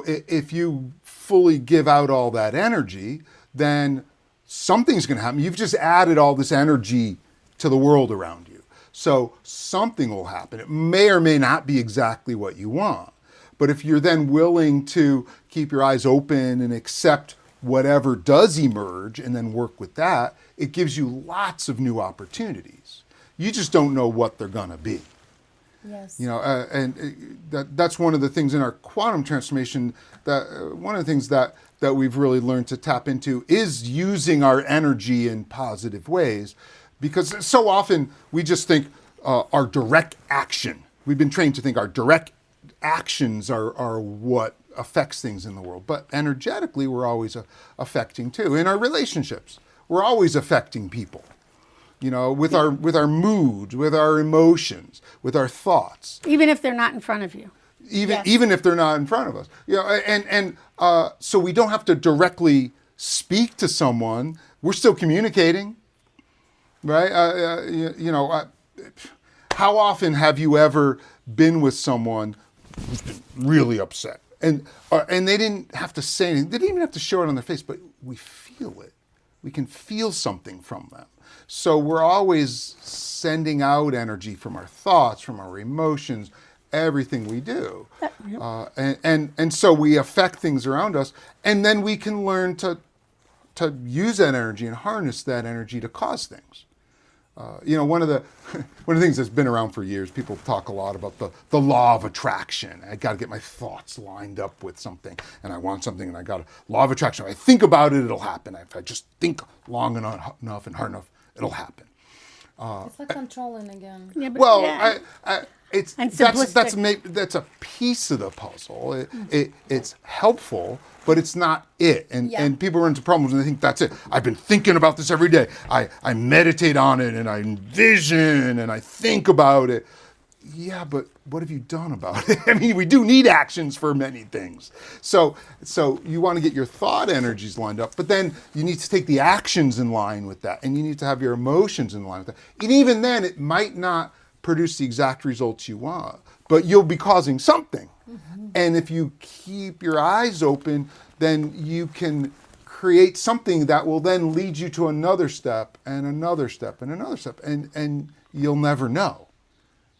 if you fully give out all that energy, then something's going to happen. You've just added all this energy to the world around you. So something will happen. It may or may not be exactly what you want. But if you're then willing to keep your eyes open and accept whatever does emerge and then work with that, it gives you lots of new opportunities. You just don't know what they're going to be. Yes. That's one of the things in our quantum transformation, one of the things that we've really learned to tap into is using our energy in positive ways, because so often we just think our direct action. We've been trained to think our direct actions are what affects things in the world, but energetically we're always affecting too. In our relationships, we're always affecting people. With our mood, with our emotions, with our thoughts. even if they're not in front of you. Even if they're not in front of us. So we don't have to directly speak to someone. We're still communicating, right? How often have you ever been with someone who's been really upset, and they didn't have to say anything. They didn't even have to show it on their face, but we feel it. We can feel something from them. So we're always sending out energy from our thoughts, from our emotions, everything we do. And so we affect things around us, and then we can learn to use that energy and harness that energy to cause things. One of the things that's been around for years, people talk a lot about the law of attraction. I got to get my thoughts lined up with something, and I want something, and I got a law of attraction. If I think about it, it'll happen. If I just think long enough and hard enough, it'll happen. It's like controlling again. Yeah, but Well, yeah. it's And that's a piece of the puzzle. It's helpful, but it's not it. And people run into problems and they think that's it. I've been thinking about this every day. I meditate on it and I envision and I think about it. Yeah, but what have you done about it? I mean, we do need actions for many things. So you want to get your thought energies lined up, but then you need to take the actions in line with that, and you need to have your emotions in line with that. And even then, it might not produce the exact results you want, but you'll be causing something. Mm-hmm. And if you keep your eyes open, then you can create something that will then lead you to another step and another step and another step, and you'll never know.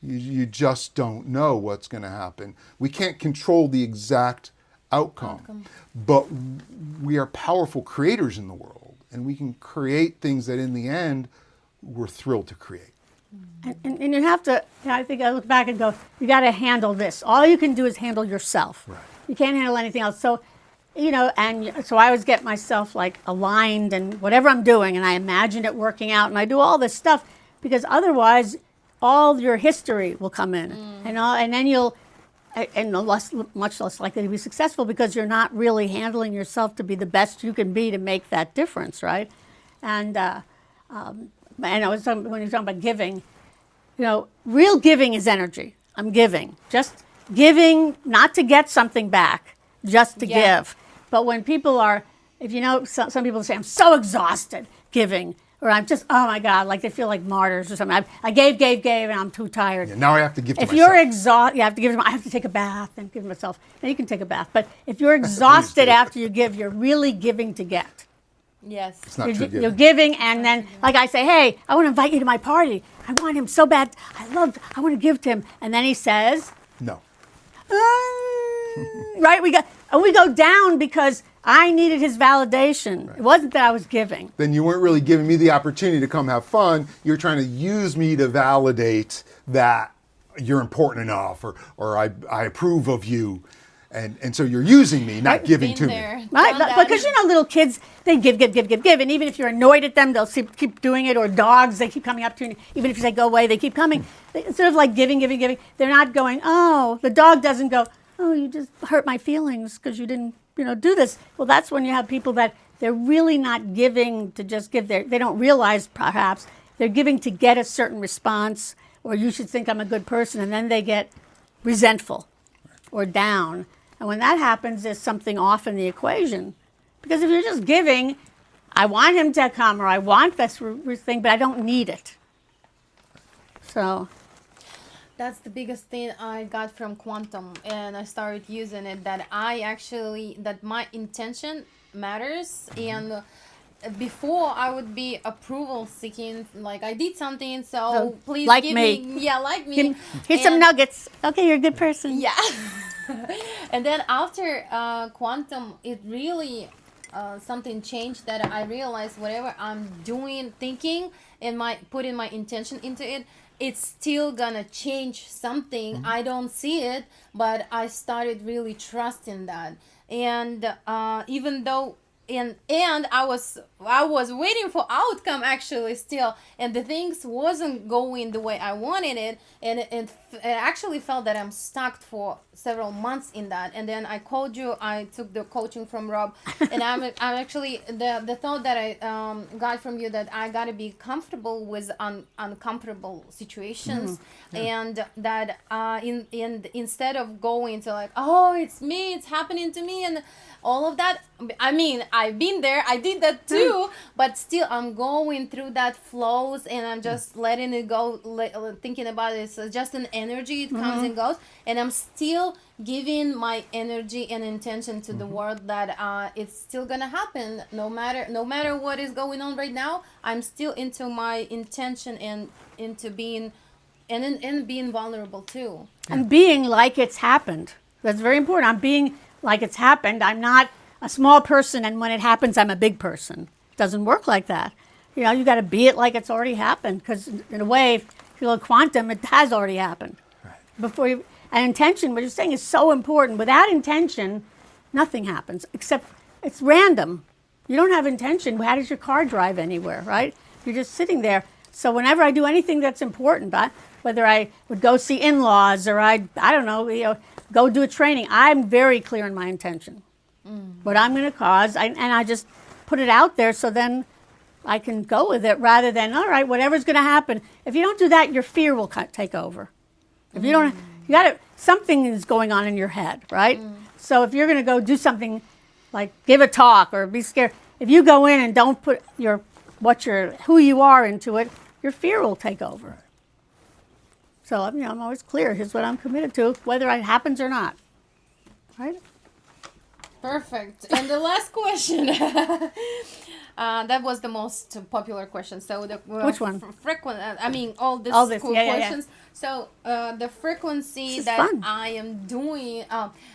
You just don't know what's going to happen. We can't control the exact outcome, but we are powerful creators in the world, and we can create things that in the end we're thrilled to create. And you have to, I think I look back and go, you got to handle this. All you can do is handle yourself. Right. You can't handle anything else. So, and so I always get myself like aligned and whatever I'm doing, and I imagine it working out, and I do all this stuff, because otherwise all your history will come in, and then you'll, much less likely to be successful, because you're not really handling yourself to be the best you can be to make that difference, right? And I was talking, when you're talking about giving, real giving is energy. I'm giving. Just giving not to get something back, just to Yeah. give. But when people are, if you know, some people say, I'm so exhausted giving, or I'm just, oh my God, like they feel like martyrs or something. I gave, and I'm too tired. Yeah, now I have to give to If myself. you're exhausted, you have to give them, I have to take a bath and give myself. Now you can take a bath. But if you're exhausted after you give, you're really giving to get. Yes. It's not true You're giving. giving, and then, like I say, hey, I want to invite you to my party. I want him so bad. I want to give to him. And then he says, No. right? We go down because I needed his validation. It wasn't that I was giving. Then you weren't really giving me the opportunity to come have fun. You're trying to use me to validate that you're important enough, or I approve of you. And so you're using me, not giving Been to there, me. Right? done that. Because, little kids, they give. And even if you're annoyed at them, they'll keep doing it. Or dogs, they keep coming up to you. And even if you say, go away, they keep coming. Instead of like giving. They're not going, oh, the dog doesn't go, oh, you just hurt my feelings because you didn't, do this. Well, that's when you have people that they're really not giving to just give. They don't realize, perhaps, they're giving to get a certain response, or you should think I'm a good person. And then they get resentful or down. And when that happens, there's something off in the equation. Because if you're just giving, I want him to come, or I want this thing, but I don't need it. So, That's the biggest thing I got from Quantum, and I started using it. That my intention matters, and before I would be approval seeking, like I did something, so please like give me. Yeah, like me. here's some And- nuggets. Okay, you're a good person. Yeah. And then after Quantum, it really something changed, that I realized whatever I'm doing, thinking, and putting my intention into it, it's still gonna change something. I don't see it, but I started really trusting that. And even though and I was waiting for outcome actually still, and the things wasn't going the way I wanted it, and it actually felt that I'm stuck for several months in that. And then I called you. I took the coaching from Rob, and I'm actually the thought that I got from you, that I gotta be comfortable with uncomfortable situations, and that instead of going to like, oh, it's me, it's happening to me, and all of that. I mean, I've been there, I did that too, but still I'm going through that flows, and I'm just letting it go, thinking about it. It's just an energy, it comes and goes, and I'm still giving my energy and intention to the world, that it's still gonna happen no matter what is going on right now. I'm still into my intention and into being and being vulnerable too. And being like it's happened. That's very important. I'm being like it's happened. I'm not a small person, and when it happens, I'm a big person. It doesn't work like that. You got to be it like it's already happened, because in a way, if you look quantum, it has already happened. Right. Before you, and intention, what you're saying is so important. Without intention, nothing happens, except it's random. You don't have intention. How does your car drive anywhere, right? You're just sitting there. So whenever I do anything that's important, whether I would go see in-laws, or I don't know, go do a training, I'm very clear in my intention. What I'm going to cause, and I just put it out there, so then I can go with it, rather than, all right, whatever's going to happen. If you don't do that, your fear will take over. If you don't, something is going on in your head, right? So if you're going to go do something like give a talk or be scared, if you go in and don't put who you are into it, your fear will take over. So I'm always clear. Here's what I'm committed to, whether it happens or not. Right? Perfect. And the last question. That was the most popular question. So Which one? Frequent. All this cool yeah. questions. So the frequency This is that fun. I am doing.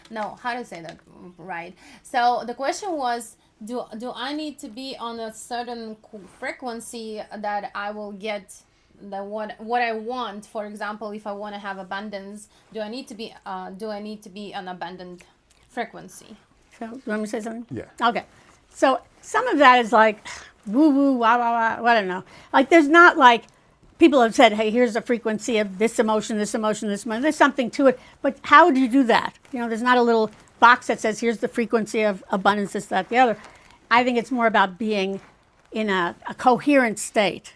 No, how to say that right? So the question was, do I need to be on a certain frequency that I will get what I want? For example, if I want to have abundance, do I need to be an abundant frequency? So, you want me to say something? Yeah. Okay. So some of that is like woo woo, wah wah wah. I don't know. Like there's not like people have said, hey, here's the frequency of this emotion, this emotion, this emotion. There's something to it. But how do you do that? There's not a little box that says here's the frequency of abundance, this, that, the other. I think it's more about being in a coherent state,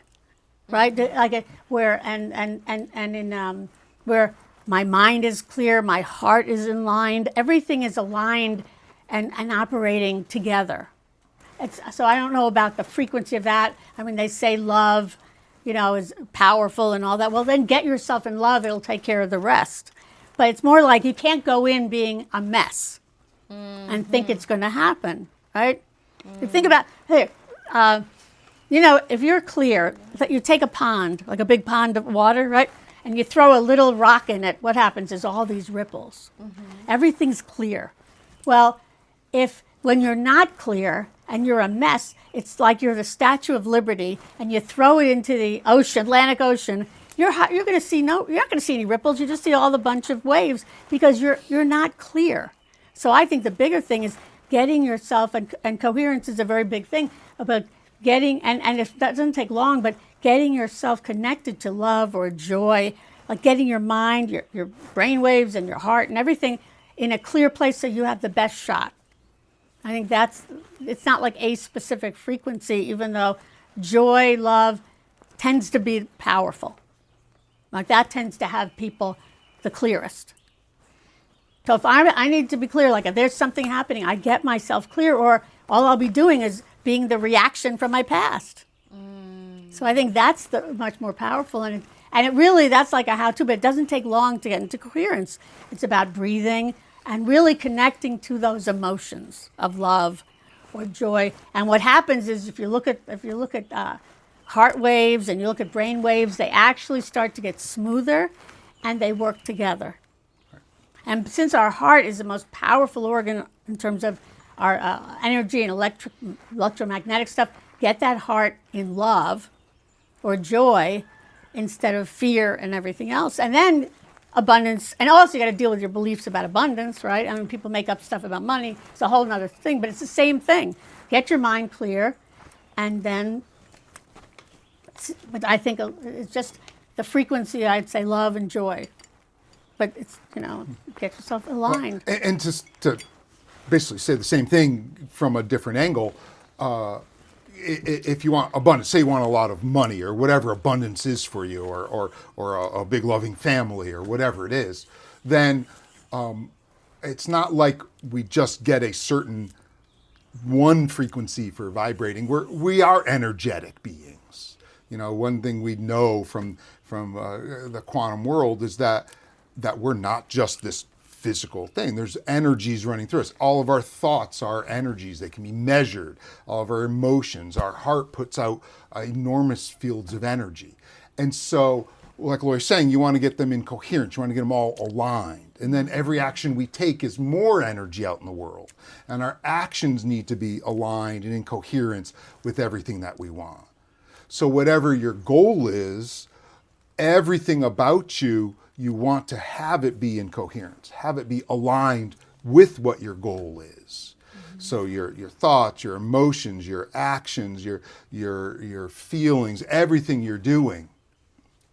right? Like where my mind is clear, my heart is aligned, everything is aligned and operating together. So I don't know about the frequency of that. I mean, they say love, is powerful and all that. Well, then get yourself in love. It'll take care of the rest. But it's more like you can't go in being a mess and think it's going to happen, right? You think about, if you're clear, that you take a pond, like a big pond of water, right? And you throw a little rock in it, what happens is all these ripples. Everything's clear. Well, when you're not clear and you're a mess, it's like you're the Statue of Liberty and you throw it into the ocean, Atlantic Ocean. You're going to see you're not going to see any ripples. You just see all the bunch of waves because you're not clear. So I think the bigger thing is getting yourself, and coherence is a very big thing about getting, and that doesn't take long, but getting yourself connected to love or joy, like getting your mind, your brain waves and your heart and everything in a clear place so you have the best shot. I think it's not like a specific frequency, even though joy, love tends to be powerful. Like that tends to have people the clearest. So if I need to be clear, like if there's something happening, I get myself clear, or all I'll be doing is being the reaction from my past. So I think that's much more powerful, and it really, that's like a how-to, but it doesn't take long to get into coherence. It's about breathing and really connecting to those emotions of love or joy. And what happens is if you look at heart waves and you look at brain waves, they actually start to get smoother and they work together. And since our heart is the most powerful organ in terms of our energy and electromagnetic stuff, get that heart in love or joy instead of fear and everything else. And then abundance, and also you got to deal with your beliefs about abundance, right? I mean, people make up stuff about money. It's a whole other thing, but it's the same thing. Get your mind clear, and then, but I think it's just the frequency, I'd say love and joy. But it's, get yourself aligned. Well, and to basically say the same thing from a different angle, if you want abundance, say you want a lot of money or whatever abundance is for you, or a big loving family or whatever it is, then it's not like we just get a certain one frequency for vibrating. We are energetic beings. One thing we know from the quantum world is that we're not just this physical thing. There's energies running through us. All of our thoughts are energies. They can be measured. All of our emotions, our heart puts out enormous fields of energy. And so, like Lori's saying, you want to get them in coherence. You want to get them all aligned. And then every action we take is more energy out in the world. And our actions need to be aligned and in coherence with everything that we want. So whatever your goal is, everything about you want to have it be in coherence, have it be aligned with what your goal is. Mm-hmm. So your thoughts, your emotions, your actions, your feelings, everything you're doing,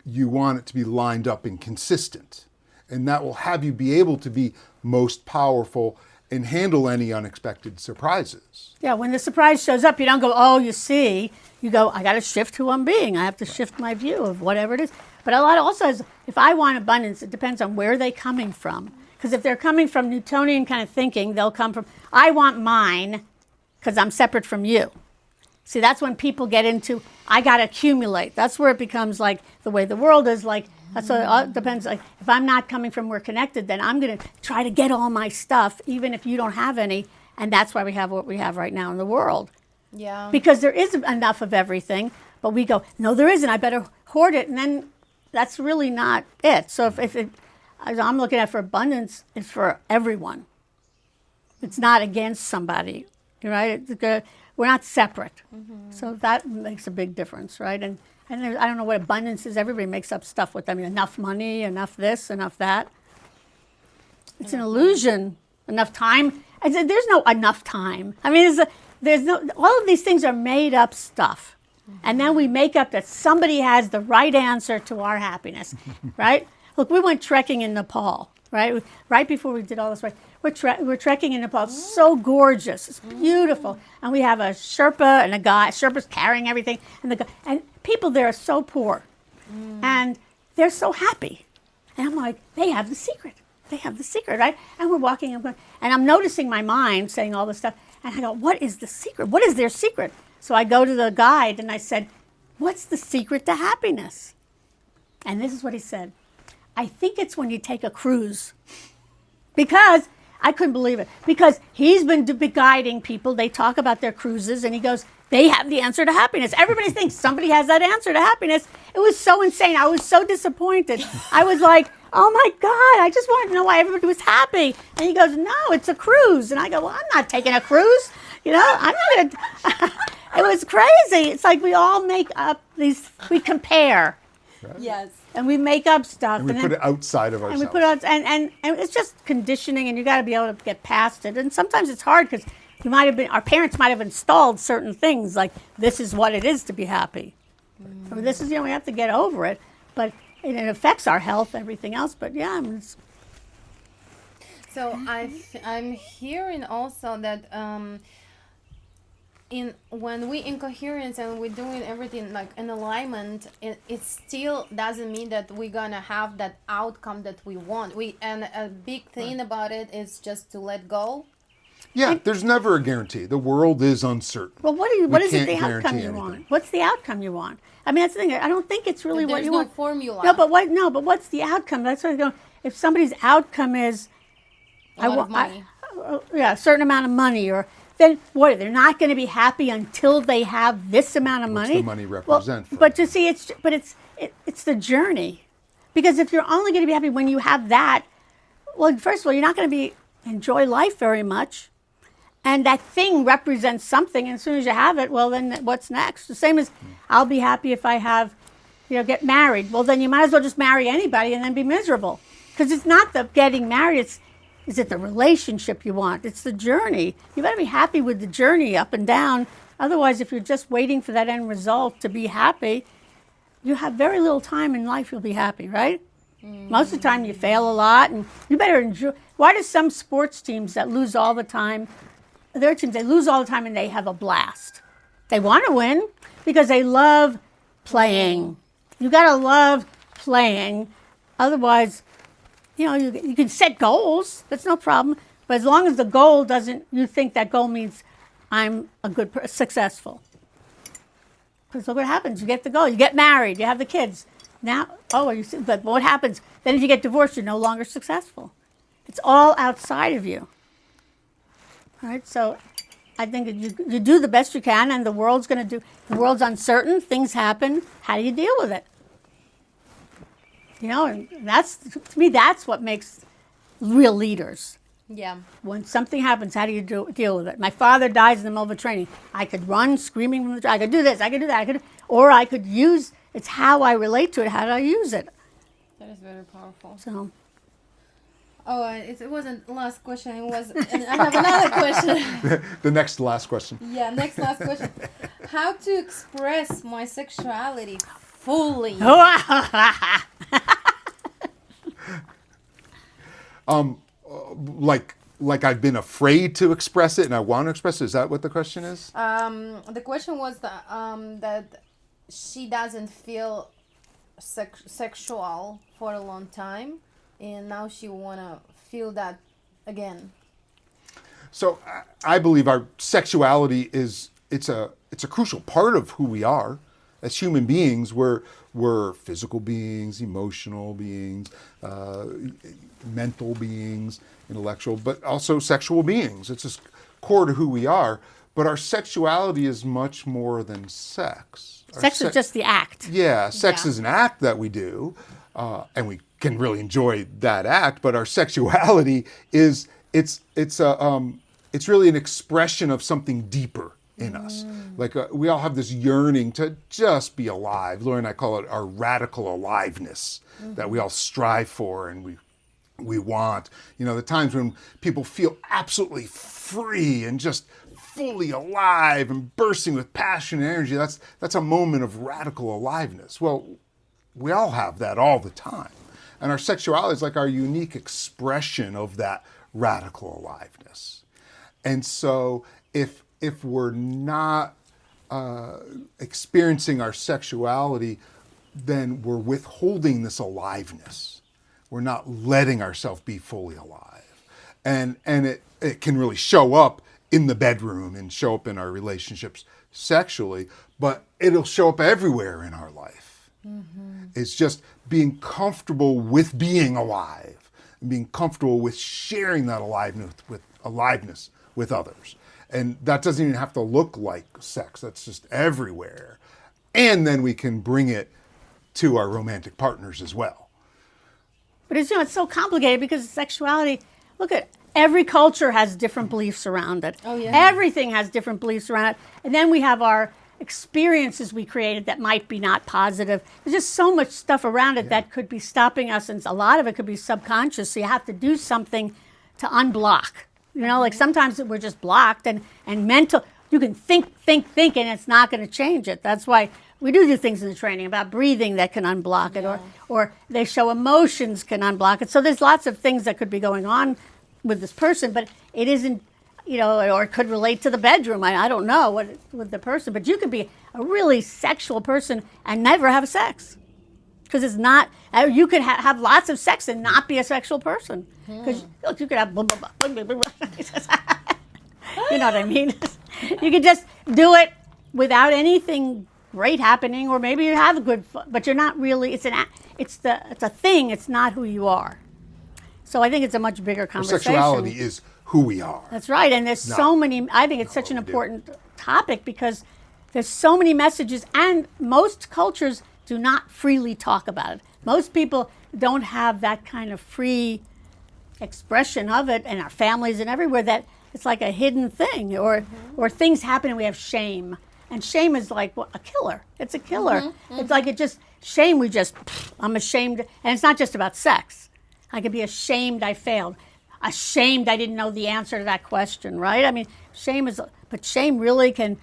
you want it to be lined up and consistent. And that will have you be able to be most powerful and handle any unexpected surprises. Yeah, when the surprise shows up, you don't go, oh, you see. You go, I got to shift who I'm being. I have to shift my view of whatever it is. But a lot also is, if I want abundance, it depends on where they're coming from. Because if they're coming from Newtonian kind of thinking, they'll come from, I want mine because I'm separate from you. See, that's when people get into, I got to accumulate. That's where it becomes like the way the world is like. So it depends. Like if I'm not coming from we're connected, then I'm going to try to get all my stuff, even if you don't have any. And that's why we have what we have right now in the world. Yeah. Because there isn't enough of everything. But we go, no, there isn't. I better hoard it. And then that's really not it. So if I'm looking at for abundance, it's for everyone. It's not against somebody, right? We're not separate. Mm-hmm. So that makes a big difference, right? And I don't know what abundance is. Everybody makes up stuff with them. Enough money, enough this, enough that. It's an illusion. Enough time. I said, there's no enough time. I mean, there's no. All of these things are made up stuff. And then we make up that somebody has the right answer to our happiness, right? Look, we went trekking in Nepal, right? Right before we did all this, right? We're trekking in Nepal. It's so gorgeous. It's beautiful. And we have a Sherpa and a guy. Sherpa's carrying everything. And people there are so poor. And they're so happy. And I'm like, they have the secret. They have the secret, right? And we're walking, and I'm noticing my mind saying all this stuff. And I go, what is the secret? What is their secret? So I go to the guide and I said, what's the secret to happiness? And this is what he said. I think it's when you take a cruise. Because I couldn't believe it. Because he's been guiding people. They talk about their cruises, and he goes, they have the answer to happiness. Everybody thinks somebody has that answer to happiness. It was so insane. I was so disappointed. I was like, oh my God, I just wanted to know why everybody was happy. And he goes, no, it's a cruise. And I go, well, I'm not taking a cruise. You know, I'm not going to. It was crazy. It's like we all make up we compare. Right? Yes. And we make up stuff. And we put it outside of ourselves. And we put it out, and it's just conditioning, and you got to be able to get past it. And sometimes it's hard because our parents might have installed certain things like this is what it is to be happy, or this is we have to get over it. But it affects our health, everything else. But yeah, I mean, So I'm hearing also that when we in coherence and we're doing everything like in alignment, it still doesn't mean that we're gonna have that outcome that we want. And a big thing about it is just to let go. Yeah, there's never a guarantee. The world is uncertain. well, what is it the can't outcome guarantee you anything. want? What's the outcome you want? I mean, that's the thing. I don't think it's really what There's you no want. formula. No, but what's the outcome? That's what I go. If somebody's outcome is A lot of money. a certain amount of money, or then what? They're not going to be happy until they have this amount of What's money. the money represent for but them? you see, it's the journey, because if you're only going to be happy when you have that, well, first of all, you're not going to enjoy life very much, and that thing represents something. And as soon as you have it, well, then what's next? The same as I'll be happy if I have, get married. Well, then you might as well just marry anybody and then be miserable, because it's not the getting married. Is it the relationship you want? It's the journey. You better be happy with the journey up and down. Otherwise, if you're just waiting for that end result to be happy, you have very little time in life you'll be happy, right? Most of the time you fail a lot, and you better enjoy. Why do some sports teams that lose all the time, their teams, they lose all the time and they have a blast? They want to win because they love playing. You got to love playing. Otherwise, you can set goals. That's no problem. But as long as the goal you think that goal means I'm successful. Because look what happens. You get the goal. You get married. You have the kids. Now, but what happens? Then if you get divorced, you're no longer successful. It's all outside of you. All right? So I think that you do the best you can, and the world's uncertain. Things happen. How do you deal with it? And to me, that's what makes real leaders. Yeah. When something happens, how do you deal with it? My father dies in the middle of a training. I could run screaming from I could do this, I could do that, or I could use, it's how I relate to it, how do I use it? That is very powerful. So, Oh, it wasn't the last question. It was. And I have another question. The next to last question. Yeah, last question. How to express my sexuality fully? Like I've been afraid to express it and I want to express it. Is that what the question is? The question was that she doesn't feel sexual for a long time, and now she wanna feel that again. So I believe our sexuality it's a crucial part of who we are as human beings. We're physical beings, emotional beings, mental beings, intellectual, but also sexual beings. It's just core to who we are. But our sexuality is much more than sex. sex is just the act. Yeah, sex Yeah. is an act that we do, and we can really enjoy that act. But our sexuality is it's really an expression of something deeper in us. Like we all have this yearning to just be alive. Laura and I call it our radical aliveness that we all strive for and we want. The times when people feel absolutely free and just fully alive and bursting with passion and energy, that's a moment of radical aliveness. Well, we all have that all the time. And our sexuality is like our unique expression of that radical aliveness. And so if we're not experiencing our sexuality, then we're withholding this aliveness. we're not letting ourselves be fully alive. And it can really show up in the bedroom and show up in our relationships sexually, but it'll show up everywhere in our life. It's just being comfortable with being alive and being comfortable with sharing that aliveness with others. And that doesn't even have to look like sex. That's just everywhere. And then we can bring it to our romantic partners as well. But it's, it's so complicated because sexuality, look at every culture has different beliefs around it. Oh, yeah. Everything has different beliefs around it. And then we have our experiences we created that might be not positive. There's just so much stuff around it that could be stopping us, and a lot of it could be subconscious. So you have to do something to unblock. Like sometimes we're just blocked and mental. You can think, and it's not going to change it. That's why we do things in the training about breathing that can unblock it, or they show emotions can unblock it. So there's lots of things that could be going on with this person, but it isn't, or it could relate to the bedroom. I don't know what with the person, but you could be a really sexual person and never have sex. Because it's not, you could have lots of sex and not be a sexual person. Because you could have blah, blah, blah, blah, blah, blah. You know what I mean? You could just do it without anything great happening, or maybe you have a good, but you're not really, it's a thing, it's not who you are. So I think it's a much bigger conversation. Sexuality is who we are. That's right, and there's so many, I think it's such an important topic because there's so many messages, and most cultures do not freely talk about it. Most people don't have that kind of free expression of it in our families and everywhere, that it's like a hidden thing, or things happen and we have shame. And shame is like a killer. It's a killer. It's like shame, I'm ashamed. And it's not just about sex. I could be ashamed I failed. Ashamed I didn't know the answer to that question, right? I mean, but shame really can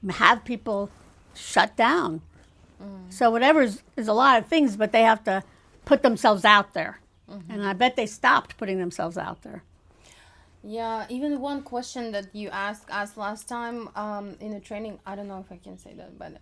have people shut down. So whatever is a lot of things, but they have to put themselves out there. And I bet they stopped putting themselves out there. Yeah, even one question that you asked us last time in the training, I don't know if I can say that, but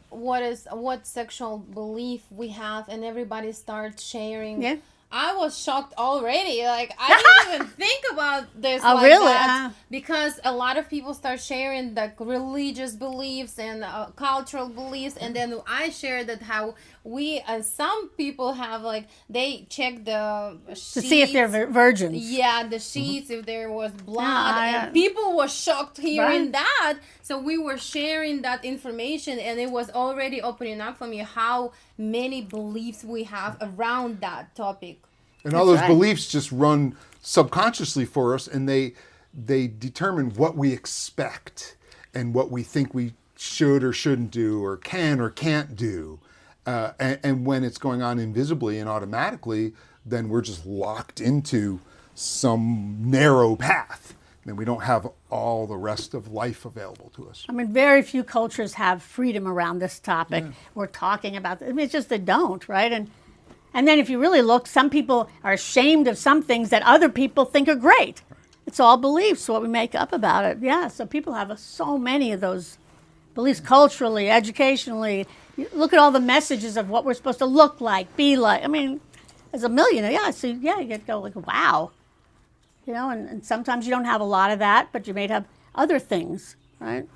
what sexual belief we have, and everybody starts sharing. Yeah. I was shocked already. Like, I didn't even think about this Oh, like really? that. Because a lot of people start sharing like religious beliefs and cultural beliefs. And then I shared that how we, some people have like, they check the sheets. To see if they're virgins. Yeah, the sheets, if there was blood. Yeah, and people were shocked hearing Right. that. So we were sharing that information, and it was already opening up for me how many beliefs we have around that topic. And all those right. beliefs just run subconsciously for us, and they determine what we expect and what we think we should or shouldn't do, or can or can't do. And when it's going on invisibly and automatically, then we're just locked into some narrow path. And we don't have all the rest of life available to us. I mean, very few cultures have freedom around this topic. We're talking about, it's just they don't, right? And then if you really look, some people are ashamed of some things that other people think are great. It's all beliefs, what we make up about it. Yeah, so people have so many of those beliefs culturally, educationally. You look at all the messages of what we're supposed to look like, be like. I mean, there's a million. Yeah, so yeah, you get to go like, wow. And sometimes you don't have a lot of that, but you may have other things, right?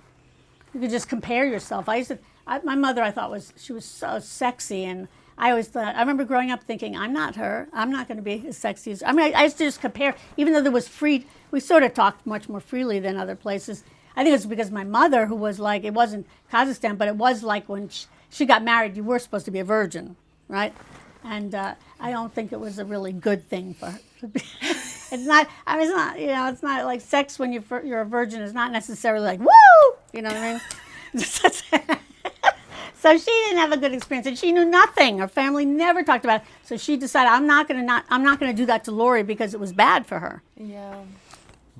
You could just compare yourself. My mother, I thought she was so sexy, and I remember growing up thinking, I'm not her. I'm not going to be as sexy as, I used to just compare, even though there was we sort of talked much more freely than other places. I think it's because my mother, who was like, it wasn't Kazakhstan, but it was like when she got married, you were supposed to be a virgin, right? And I don't think it was a really good thing for her to be. It's not it's not like sex when you're a virgin is not necessarily like, woo! You know what I mean? So she didn't have a good experience, and she knew nothing. Her family never talked about it. So she decided, I'm not going to do that to Lori because it was bad for her. Yeah.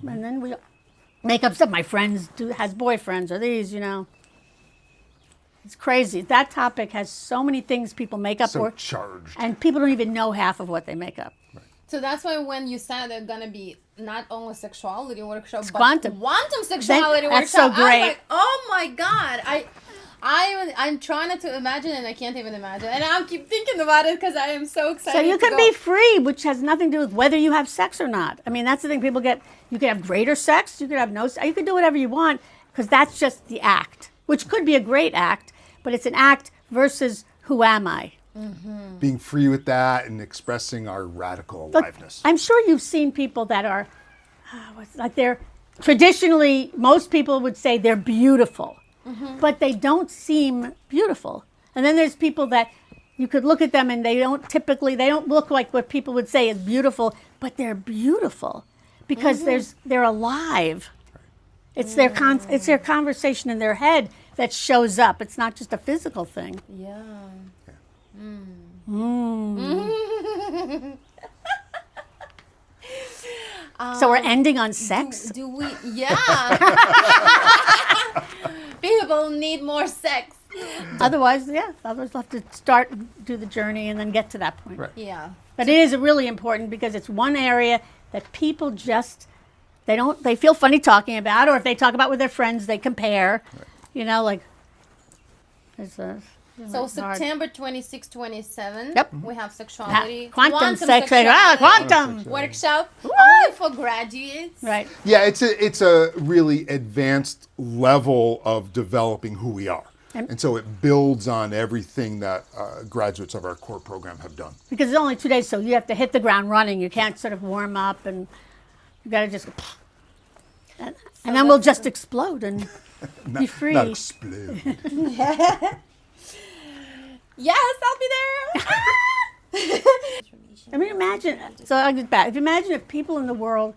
And then we make up stuff. My friends has boyfriends or these, It's crazy. That topic has so many things people make up, So charged. and people don't even know half of what they make up. So that's why when you said they're gonna be not only sexuality workshop, but quantum sexuality that's workshop, so great. I was like, oh my god, I'm trying not to imagine, and I can't even imagine. And I keep thinking about it because I am so excited. So you to can go. be free, which has nothing to do with whether you have sex or not. I mean, that's the thing people get. You could have greater sex. You could have no sex. You could do whatever you want because that's just the act, which could be a great act, but it's an act versus who am I? Being free with that and expressing our radical Look, aliveness. I'm sure you've seen people that are, like they're traditionally, most people would say they're beautiful, but they don't seem beautiful. And then there's people that you could look at them and they don't look like what people would say is beautiful, but they're beautiful because they're alive. It's their it's their conversation in their head that shows up. It's not just a physical thing. Yeah. So we're ending on sex. Do we? Yeah. People need more sex. Otherwise, yeah, others have to start, do the journey, and then get to that point. Right. Yeah. But it is really important because it's one area that people just they feel funny talking about, or if they talk about with their friends, they compare. Right. You know, like it's So it's hard. September 26, 27, Yep. we have sexuality. Quantum sexuality quantum. workshop only for graduates. Right. Yeah, it's a really advanced level of developing who we are. And so it builds on everything that graduates of our core program have done. Because it's only 2 days, so you have to hit the ground running. You can't sort of warm up, and you got to just, and then we'll just explode and be free. Not explode. Yes, I'll be there. I mean, imagine. So I'll get back. Imagine if people in the world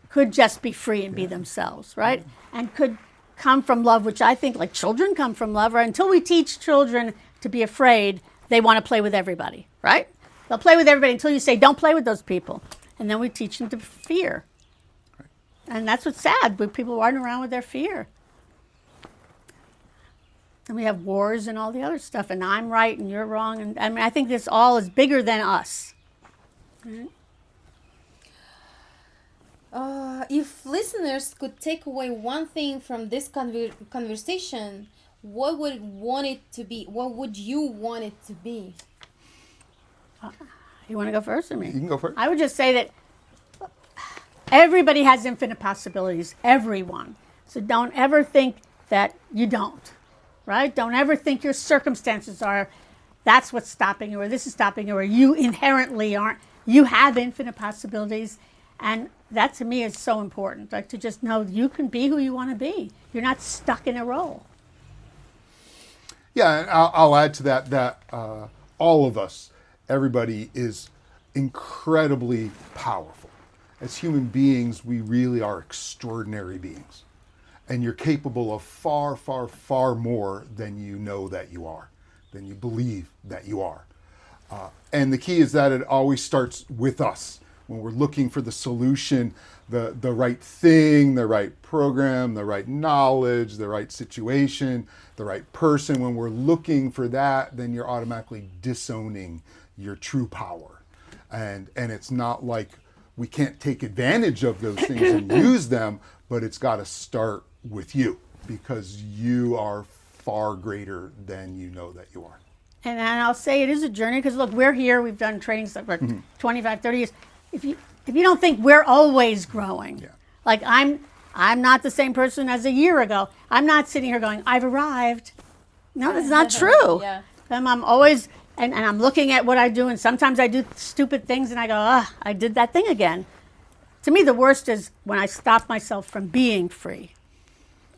could just be free and be themselves, right? And could come from love, which I think, like children come from love. Right? Until we teach children to be afraid, they want to play with everybody, right? They'll play with everybody until you say, "Don't play with those people," and then we teach them to fear. Right. And that's what's sad. With people running around with their fear. And we have wars and all the other stuff, and I'm right and you're wrong. And I mean, I think this all is bigger than us. Right? If listeners could take away one thing from this conversation, what would want it to be? What would you want it to be? You want to go first or me? You can go first. I would just say that everybody has infinite possibilities, everyone. So don't ever think that you don't, right? Don't ever think your circumstances are, that's what's stopping you, or this is stopping you, or you inherently aren't. You have infinite possibilities. And that to me is so important, like to just know you can be who you want to be. You're not stuck in a role. Yeah, and I'll add to that all of us, everybody is incredibly powerful. As human beings, we really are extraordinary beings. And you're capable of far, far, far more than you know that you are, than you believe that you are. And the key is that it always starts with us. When we're looking for the solution, the right thing, the right program, the right knowledge, the right situation, the right person, when we're looking for that, then you're automatically disowning your true power. And it's not like we can't take advantage of those things and use them, but it's got to start with you because you are far greater than you know that you are. And I'll say it is a journey because look, we're here, we've done trainings for 25, 30 years. If you don't think we're always growing, Yeah. like I'm not the same person as a year ago. I'm not sitting here going, I've arrived. No, that's not true. Yeah. I'm always, and I'm looking at what I do, and sometimes I do stupid things and I go, I did that thing again. To me, the worst is when I stop myself from being free.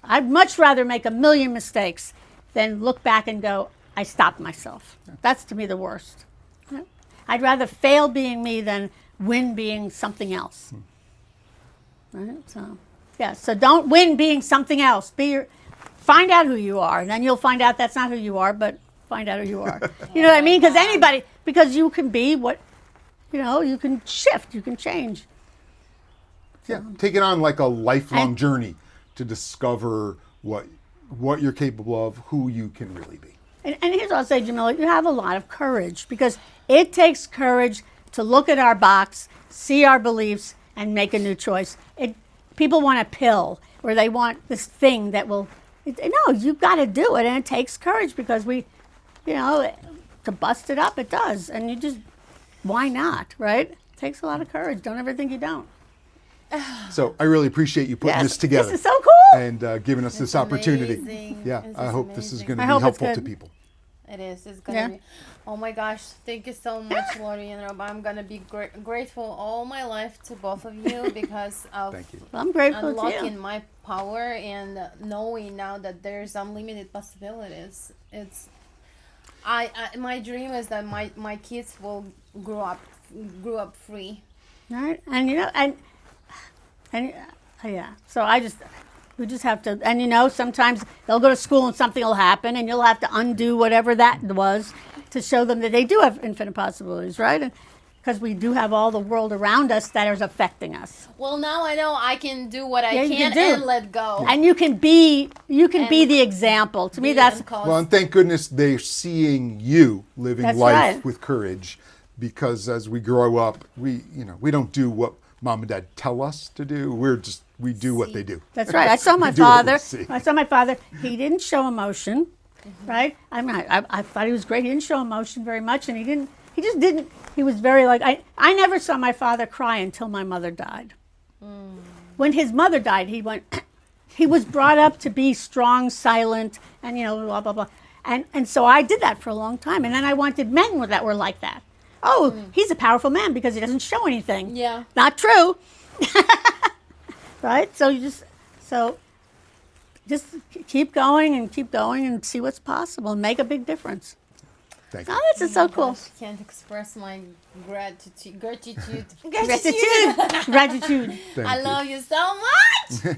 I'd much rather make a million mistakes than look back and go, I stopped myself. That's to me the worst. I'd rather fail being me than win being something else. Right? So, yeah. So don't win being something else. Find out who you are, and then you'll find out that's not who you are, but find out who you are. You know what I mean? Because you can be what, you can shift, you can change. Yeah, take it on like a lifelong journey to discover what you're capable of, who you can really be. And here's what I'll say, Jamila, you have a lot of courage because it takes courage to look at our box, see our beliefs, and make a new choice. People want a pill or they want this thing that will No, you've got to do it, and it takes courage because to bust it up, it does, and you just, why not, right? It takes a lot of courage. Don't ever think you don't. So I really appreciate you putting Yes, this together. this is so cool. And giving us this opportunity. amazing. Yeah, This I is hope this is amazing. going to I be hope it's helpful to good. people. It is. It's gonna Yeah. be. Oh my gosh! Thank you so much, Lori and Rob. I'm gonna be grateful all my life to both of you because of Thank you. Well, I'm grateful to unlocking you. my power and knowing now that there's unlimited possibilities. It's. I my dream is that my kids will grow up free. Right, and yeah. So we just have to, and sometimes they'll go to school and something will happen, and you'll have to undo whatever that was to show them that they do have infinite possibilities, right? And because we do have all the world around us that is affecting us, Well, now I know I can do what I Yeah, you can can do. and let go. and you can be And the example. To me, that's Well, and thank goodness they're seeing you living That's life right. with courage, because as we grow up, we don't do what mom and dad tell us to do. We do what they do. That's right. I saw my We do what we father. see. I saw my father. He didn't show emotion, right? I thought he was great. He didn't show emotion very much, and he just didn't. He was very I never saw my father cry until my mother died. When his mother died, he went. He was brought up to be strong, silent, and blah blah blah. And so I did that for a long time, and then I wanted men that were like that. Oh, he's a powerful man because he doesn't show anything. Yeah. Not true. Right? So just keep going and see what's possible and make a big difference. Thank you. Oh, this is so cool. Gosh, can't express my gratitude. Gratitude. Gratitude. Thank I you. love you so much.